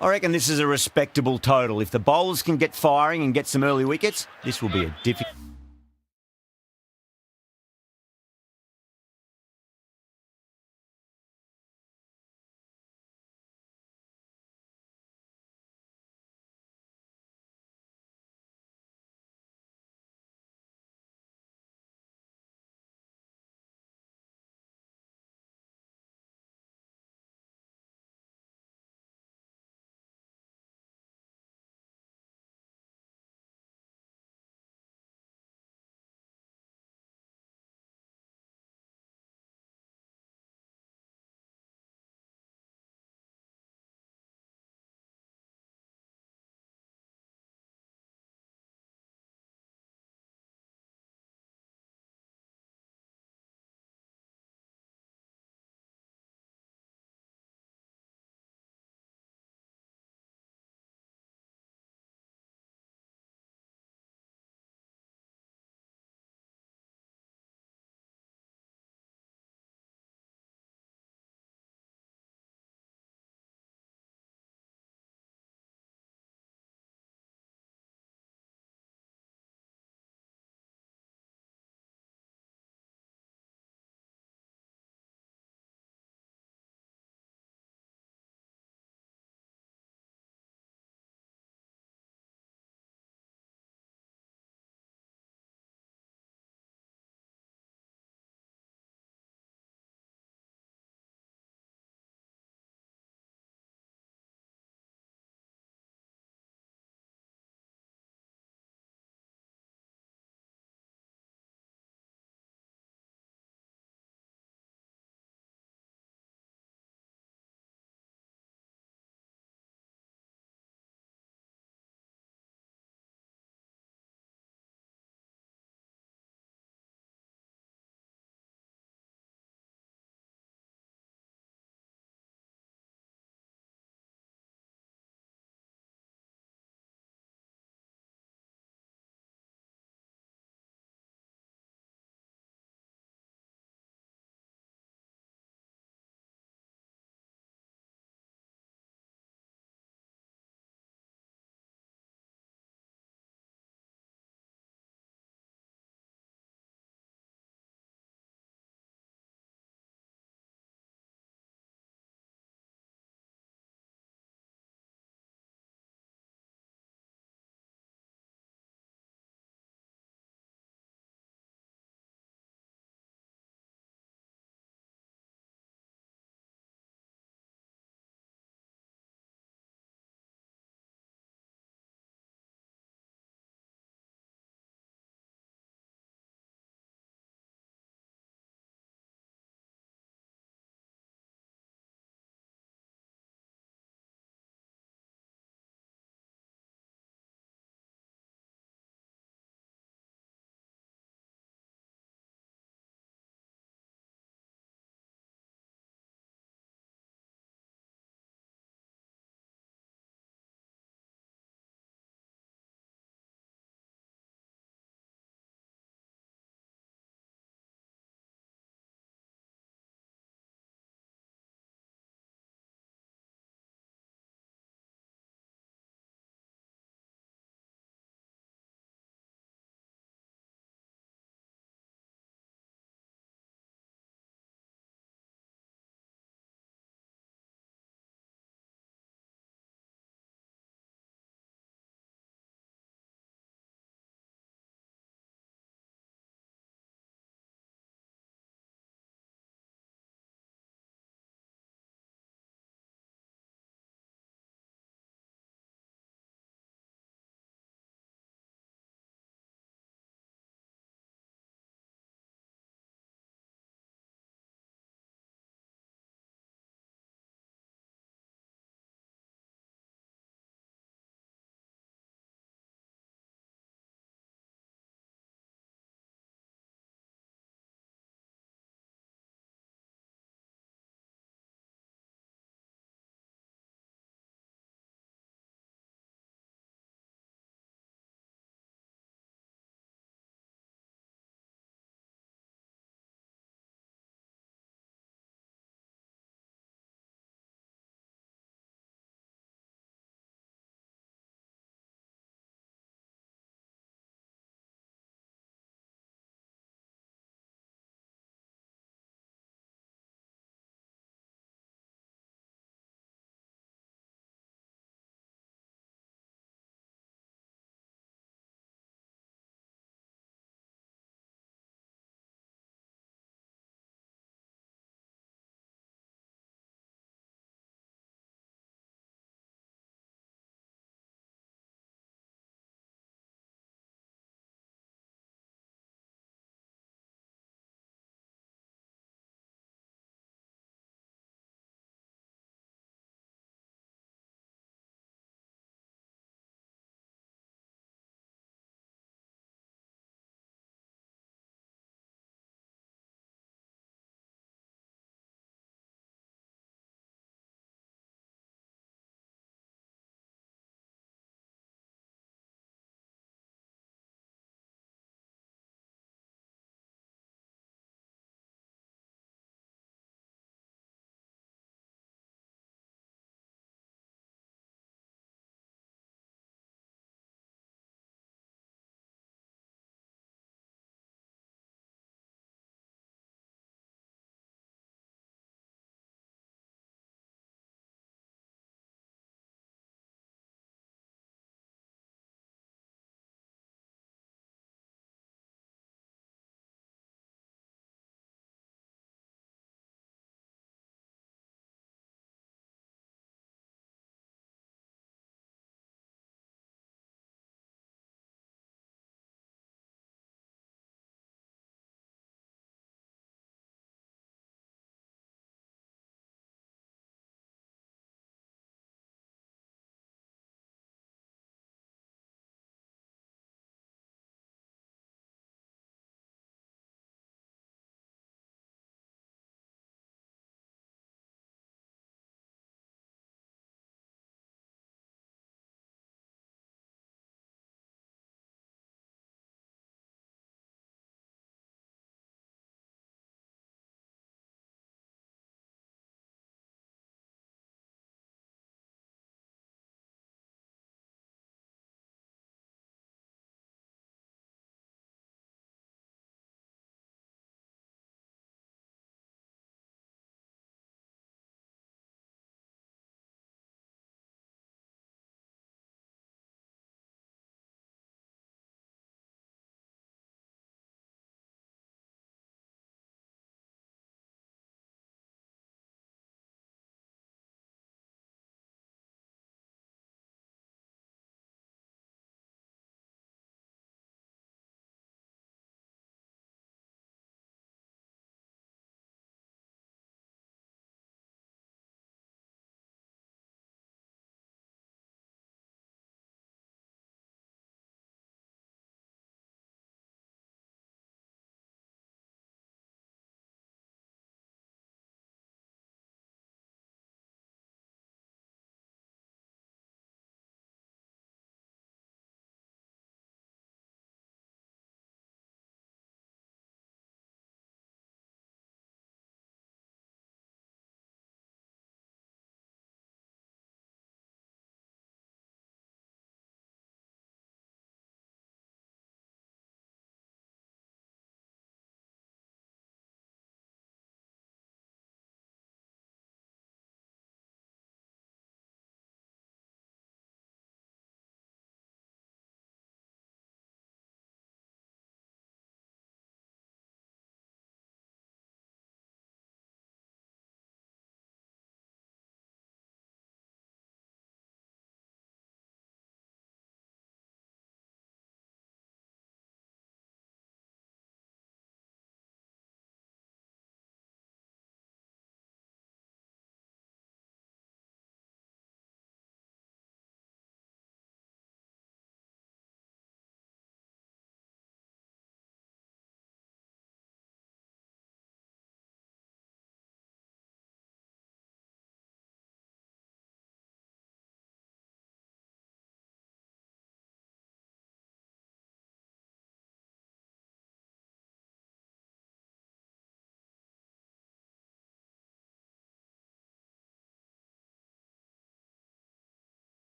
I reckon this is a respectable total. If the bowlers can get firing and get some early wickets, this will be a difficult...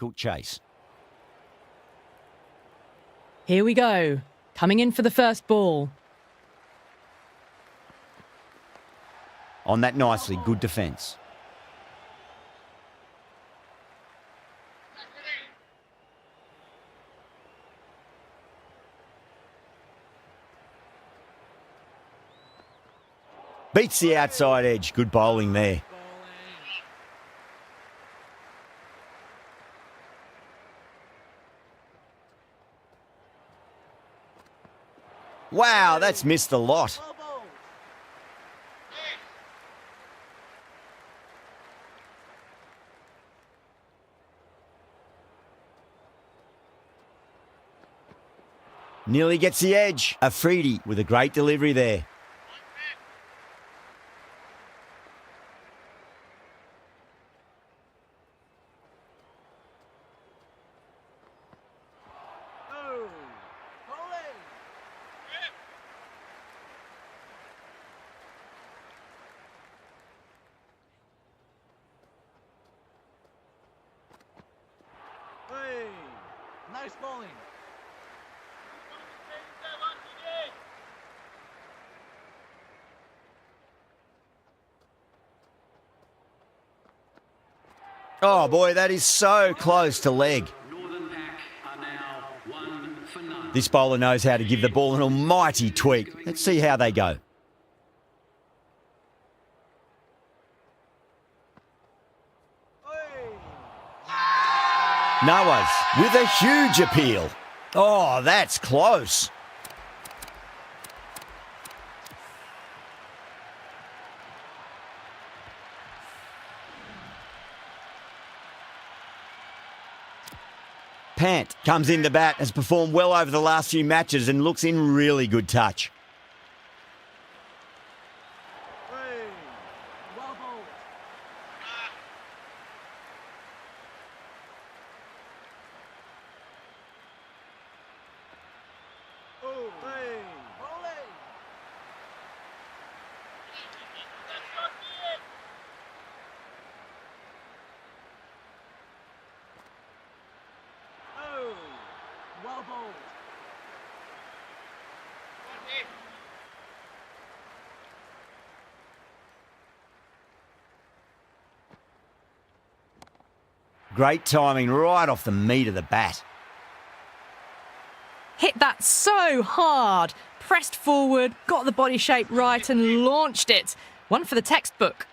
difficult chase. Here we go. Coming in for the first ball. On that nicely, good defence. Beats the outside edge. Good bowling there. Wow, that's missed the lot. Nearly gets the edge. Afridi with a great delivery there. Nice bowling. Oh boy, that is so close to leg. Northern Pack are now 1 for none. This bowler knows how to give the ball an almighty tweak. Let's see how they go. Nawaz with a huge appeal. Oh, that's close. Pant comes in to bat, has performed well over the last few matches and looks in really good touch. Well bowled. Bowling. Well bowled. Great timing right off the meat of the bat. Hit that so hard. Pressed forward, got the body shape right and launched it. One for the textbook.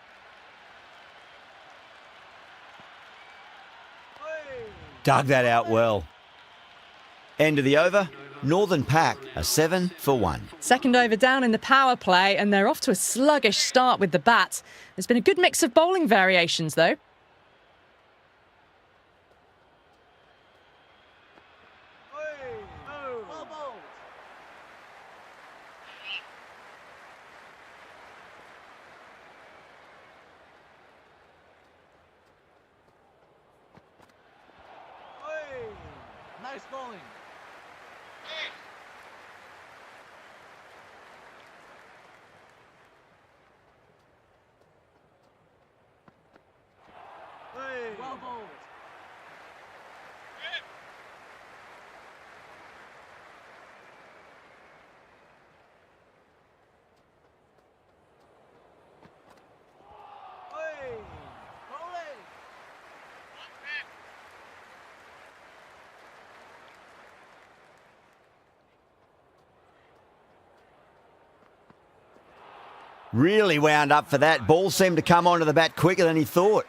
Dug that out well. End of the over. Northern Pack are 7 for 1. Second over down in the power play, and they're off to a sluggish start with the bat. There's been a good mix of bowling variations, though. Well bowled. Nice bowling. Well bowled. Bowling. Really wound up for that. Ball seemed to come onto the bat quicker than he thought.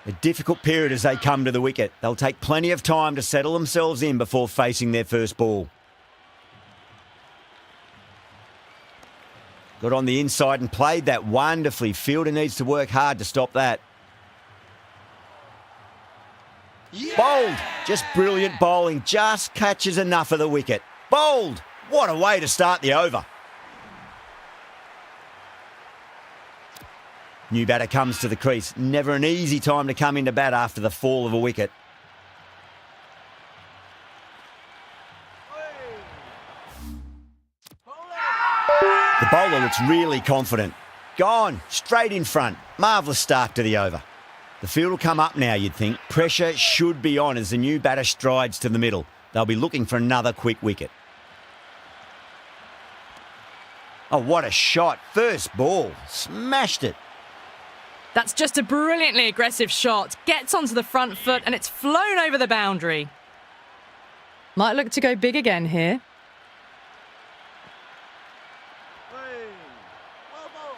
A difficult period as they come to the wicket. They'll take plenty of time to settle themselves in before facing their first ball. Got on the inside and played that wonderfully. Fielder needs to work hard to stop that. Bowled. Just brilliant bowling. Just catches enough of the wicket. Bowled. What a way to start the over. New batter comes to the crease. Never an easy time to come into bat after the fall of a wicket. The bowler looks really confident. Gone, straight in front. Marvellous start to the over. The field will come up now, you'd think. Pressure should be on as the new batter strides to the middle. They'll be looking for another quick wicket. Oh, what a shot. First ball. Smashed it. That's just a brilliantly aggressive shot. Gets onto the front foot and it's flown over the boundary. Might look to go big again here. Well bowled.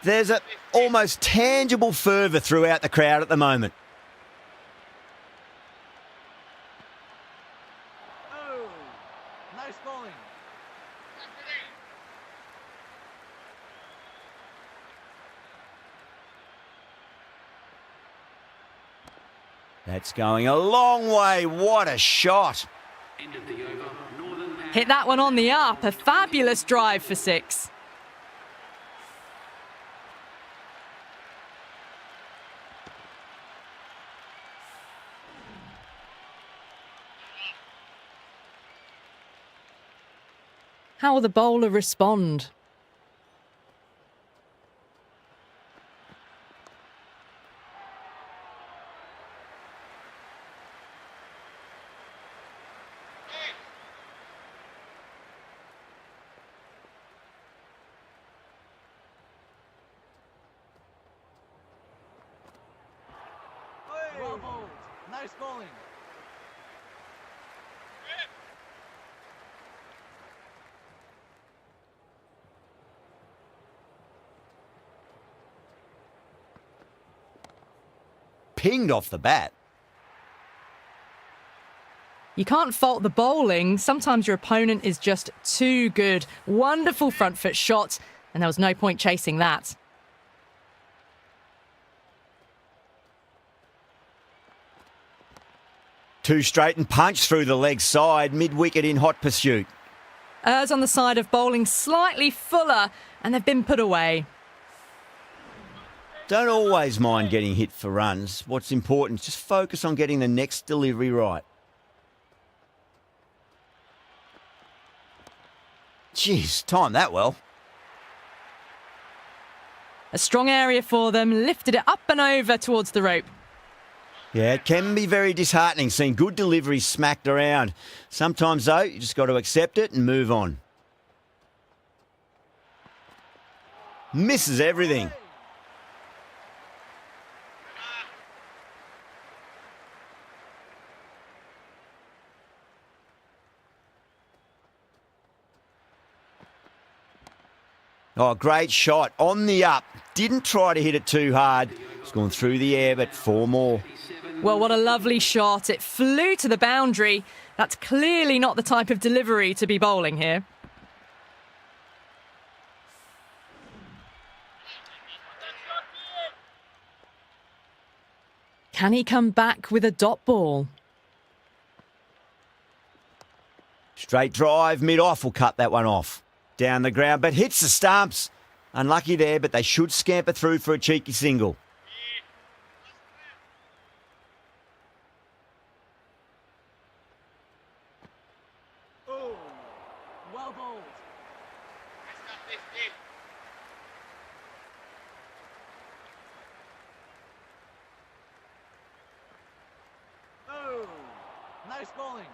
There's a almost tangible fervour throughout the crowd at the moment. Oh, nice bowling. That's going a long way. What a shot. End of the over. Northern Hit that one on the up. A fabulous drive for 6. How will the bowler respond? Well bowled. Nice bowling. Pinged off the bat. You can't fault the bowling. Sometimes your opponent is just too good. Wonderful front foot shot, and there was no point chasing that. Two straight and punch through the leg side, mid-wicket in hot pursuit. Errs on the side of bowling slightly fuller, and they've been put away. Don't always mind getting hit for runs. What's important is just focus on getting the next delivery right. Jeez, timed that well. A strong area for them, lifted it up and over towards the rope. Yeah, it can be very disheartening seeing good deliveries smacked around. Sometimes, though, you just got to accept it and move on. Misses everything. Oh, great shot. On the up. Didn't try to hit it too hard. It's gone through the air, but 4 more. Well, what a lovely shot. It flew to the boundary. That's clearly not the type of delivery to be bowling here. Can he come back with a dot ball? Straight drive, mid-off will cut that one off. Down the ground, but hits the stumps. Unlucky there, but they should scamper through for a cheeky single. Oh, well bowled. Oh, nice bowling.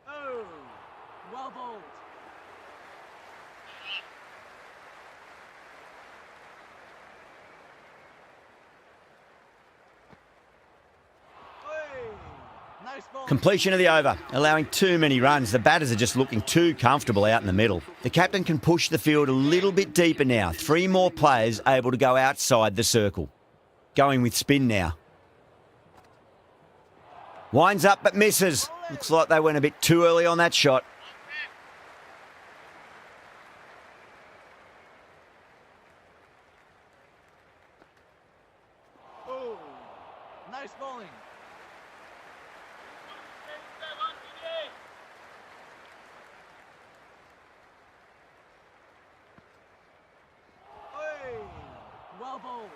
Oh, well bowled. Nice bowling. Completion of the over, allowing too many runs. The batters are just looking too comfortable out in the middle. The captain can push the field a little bit deeper now. 3 more players able to go outside the circle. Going with spin now. Winds up but misses. Looks like they went a bit too early on that shot. Oh, nice bowling. Hey, well bowled.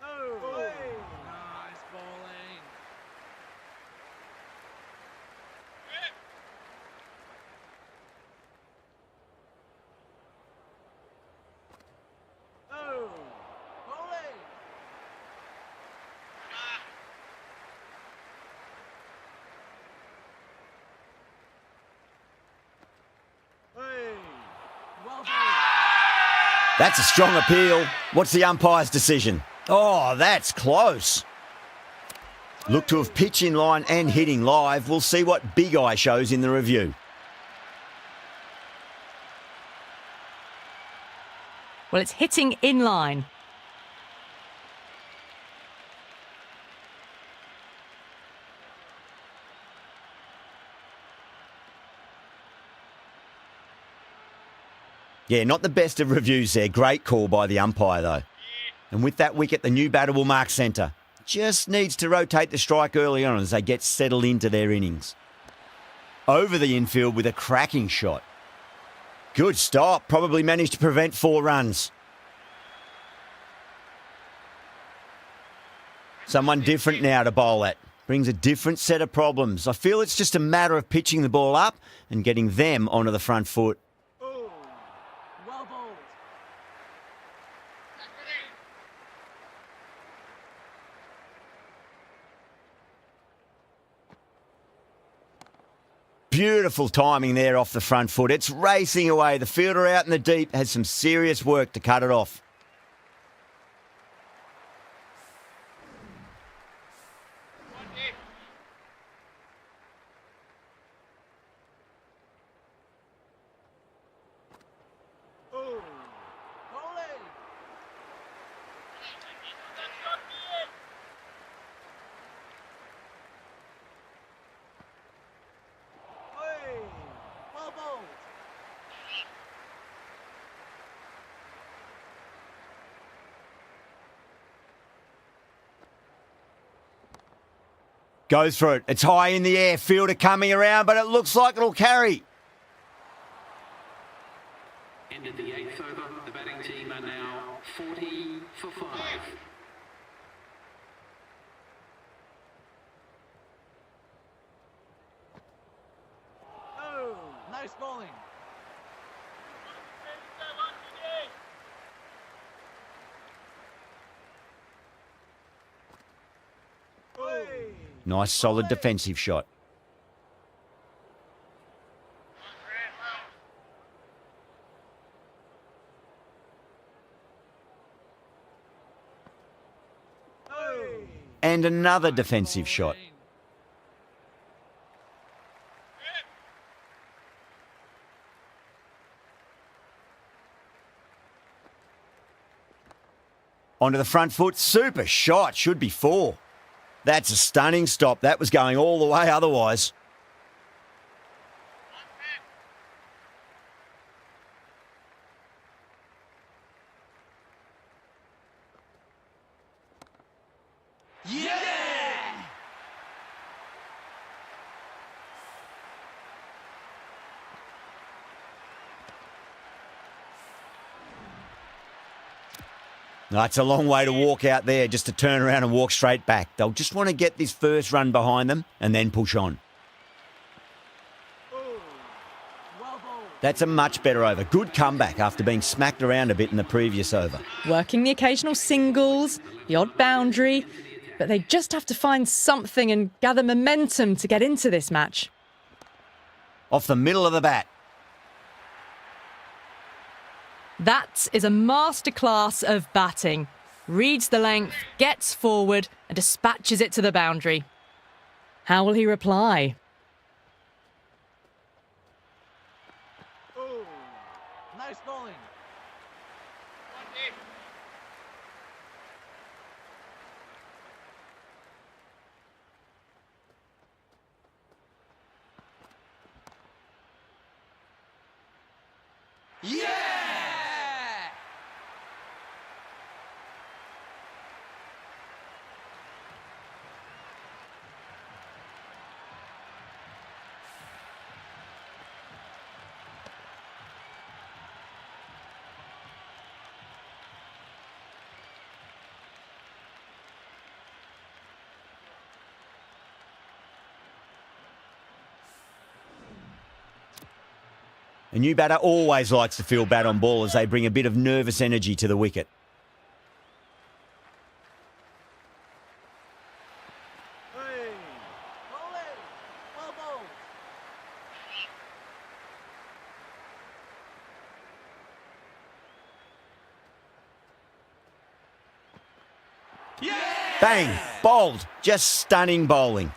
Oh, hey, nice bowling. Oh, bowling. Hey, well bowled. That's a strong appeal. What's the umpire's decision? Oh, that's close. Look to have pitch in line and hitting live. We'll see what Big Eye shows in the review. Well, it's hitting in line. Yeah, not the best of reviews there. Great call by the umpire, though. And with that wicket, the new batter will mark centre. Just needs to rotate the strike early on as they get settled into their innings. Over the infield with a cracking shot. Good stop. Probably managed to prevent 4 runs. Someone different now to bowl at. Brings a different set of problems. I feel it's just a matter of pitching the ball up and getting them onto the front foot. Oh, well bowled. Beautiful timing there off the front foot. It's racing away. The fielder out in the deep has some serious work to cut it off. Oh, bowling. Hey, well bowled. Goes for it. It's high in the air. Fielder coming around, but it looks like it'll carry. Ended the 8th over. The batting team are now 40 for 5. Oh, nice bowling. Hey, Nice solid bowling. defensive shot. Hey, And another defensive shot. bowling. Onto the front foot. Super shot. Should be 4. That's a stunning stop. That was going all the way otherwise. That's a long way to walk out there just to turn around and walk straight back. They'll just want to get this first run behind them and then push on. Oh, well bowled. That's a much better over. Good comeback after being smacked around a bit in the previous over. Working the occasional singles, the odd boundary, but they just have to find something and gather momentum to get into this match. Off the middle of the bat. That is a masterclass of batting. Reads the length, gets forward and dispatches it to the boundary. How will he reply? Oh, nice bowling. A new batter always likes to feel bat on ball as they bring a bit of nervous energy to the wicket. Hey. Bowling. Well bowled. Bang! Bowled. Just stunning bowling.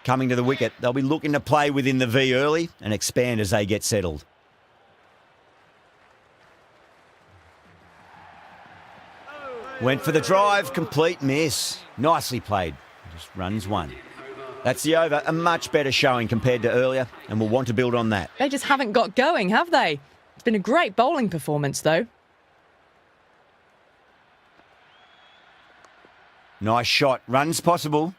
Coming to the wicket, they'll be looking to play within the V early and expand as they get settled. Went for the drive, complete miss. Nicely played. Just runs one. That's the over. A much better showing compared to earlier, and we'll want to build on that. They just haven't got going, have they? It's been a great bowling performance, though. Nice shot. Runs possible.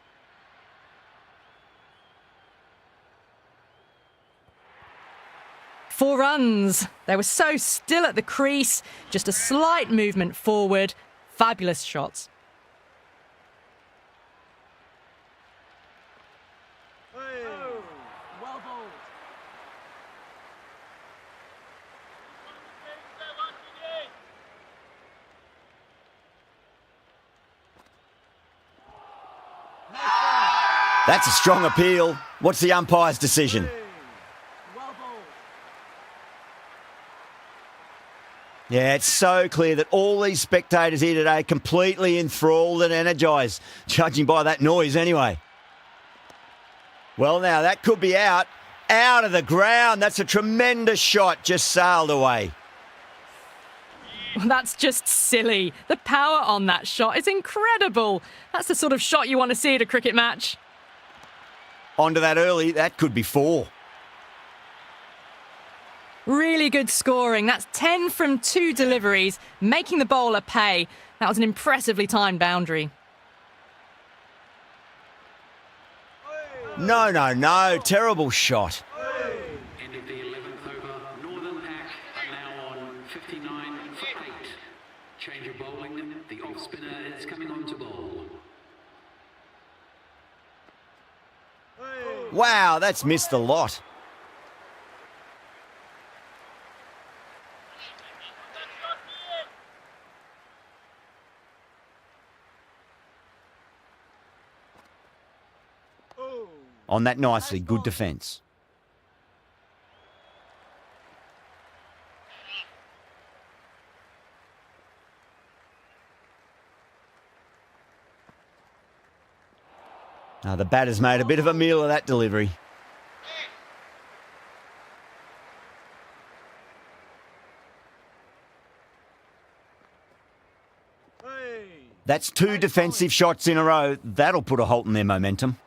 Four runs. They were so still at the crease. Just a slight movement forward. Fabulous shots. Hey. Oh. Well bowled. Nice bowling. That's a strong appeal. What's the umpire's decision? Hey. Well bowled. Yeah, it's so clear that all these spectators here today are completely enthralled and energised, judging by that noise anyway. Well, now, that could be out. Out of the ground. That's a tremendous shot. Just sailed away. That's just silly. The power on that shot is incredible. That's the sort of shot you want to see at a cricket match. Onto that early. That could be four. Really good scoring. That's 10 from 2 deliveries, making the bowler pay. That was an impressively timed boundary. No, no, no. Terrible shot. End of the 11th over. Northern Pack are now on 59 for 8. Change of bowling. The off spinner is coming on to bowl. Wow, that's missed a lot. On that nicely, good defence. Now the batter's made a bit of a meal of that delivery. That's 2 defensive shots in a row. That'll put a halt in their momentum.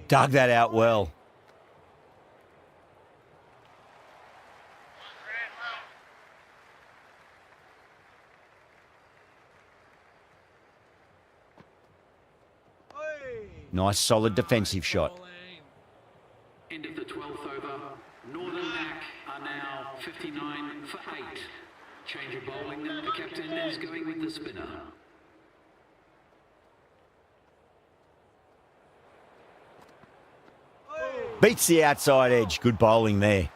Dug that out well. Nice solid defensive shot. End of the 12th over. Northern Pack are now 59 for 8. Change of bowling. The captain is going with the spinner. Beats the outside edge. Good bowling there.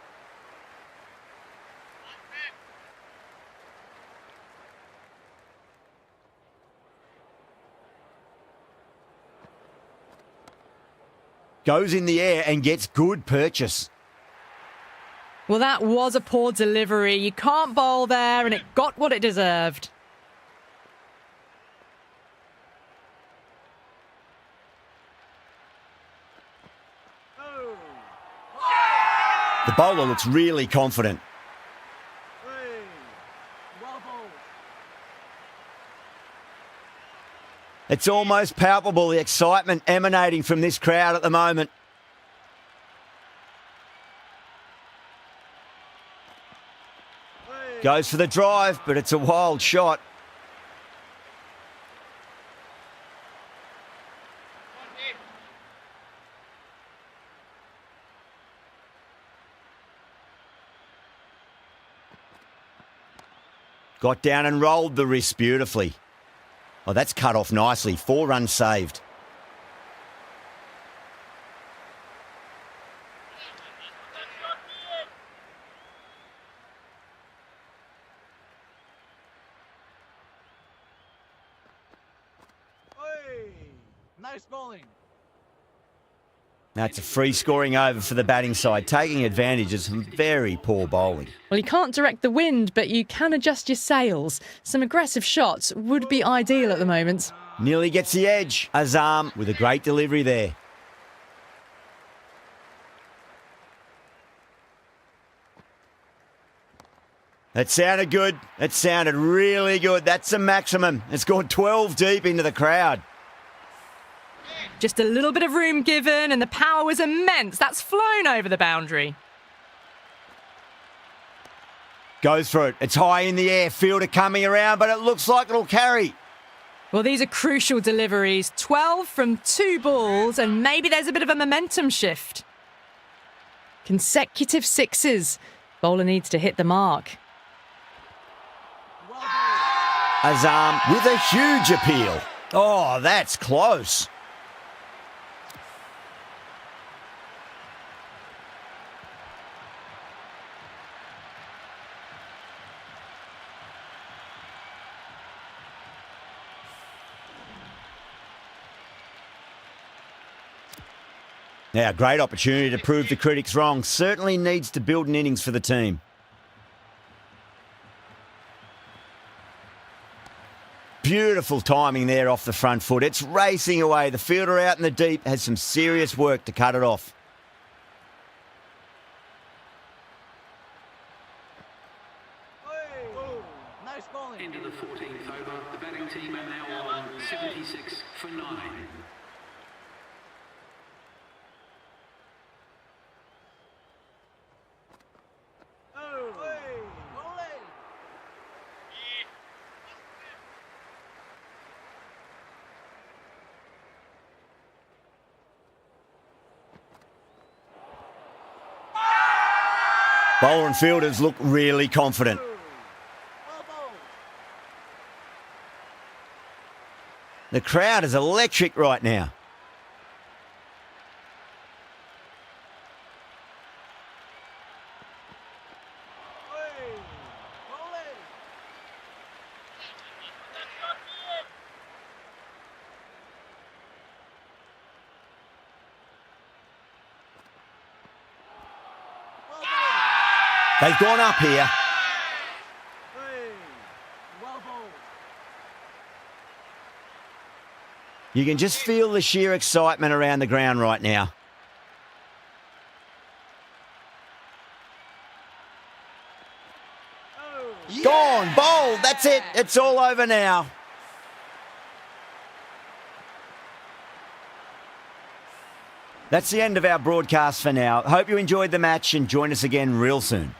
Goes in the air and gets good purchase. Well, that was a poor delivery. You can't bowl there, and it got what it deserved. The bowler looks really confident. Well bowled. It's almost palpable, the excitement emanating from this crowd at the moment. Goes for the drive, but it's a wild shot. Got down and rolled the wrist beautifully. Oh, that's cut off nicely. 4 runs saved. Nice bowling. That's a free scoring over for the batting side, taking advantage of some very poor bowling. Well, you can't direct the wind, but you can adjust your sails. Some aggressive shots would be ideal at the moment. Nearly gets the edge. Azam with a great delivery there. That sounded good. It sounded really good. That's a maximum. It's gone 12 deep into the crowd. Just a little bit of room given, and the power was immense. That's flown over the boundary. Goes for it. It's high in the air. Fielder coming around, but it looks like it'll carry. Well, these are crucial deliveries. 12 from 2 balls, and maybe there's a bit of a momentum shift. Consecutive sixes. Bowler needs to hit the mark. Azam with a huge appeal. Oh, that's close. Now, great opportunity to prove the critics wrong. Certainly needs to build an innings for the team. Beautiful timing there off the front foot. It's racing away. The fielder out in the deep has some serious work to cut it off. Nice bowling. Into the 14th over. The batting team are now on 76 for 9. Bowler and fielders look really confident. Well bowled. The crowd is electric right now. Bowling. They've gone up here. Well bowled. You can just feel the sheer excitement around the ground right now. Gone, bowled, that's it. It's all over now. That's the end of our broadcast for now. Hope you enjoyed the match and join us again real soon.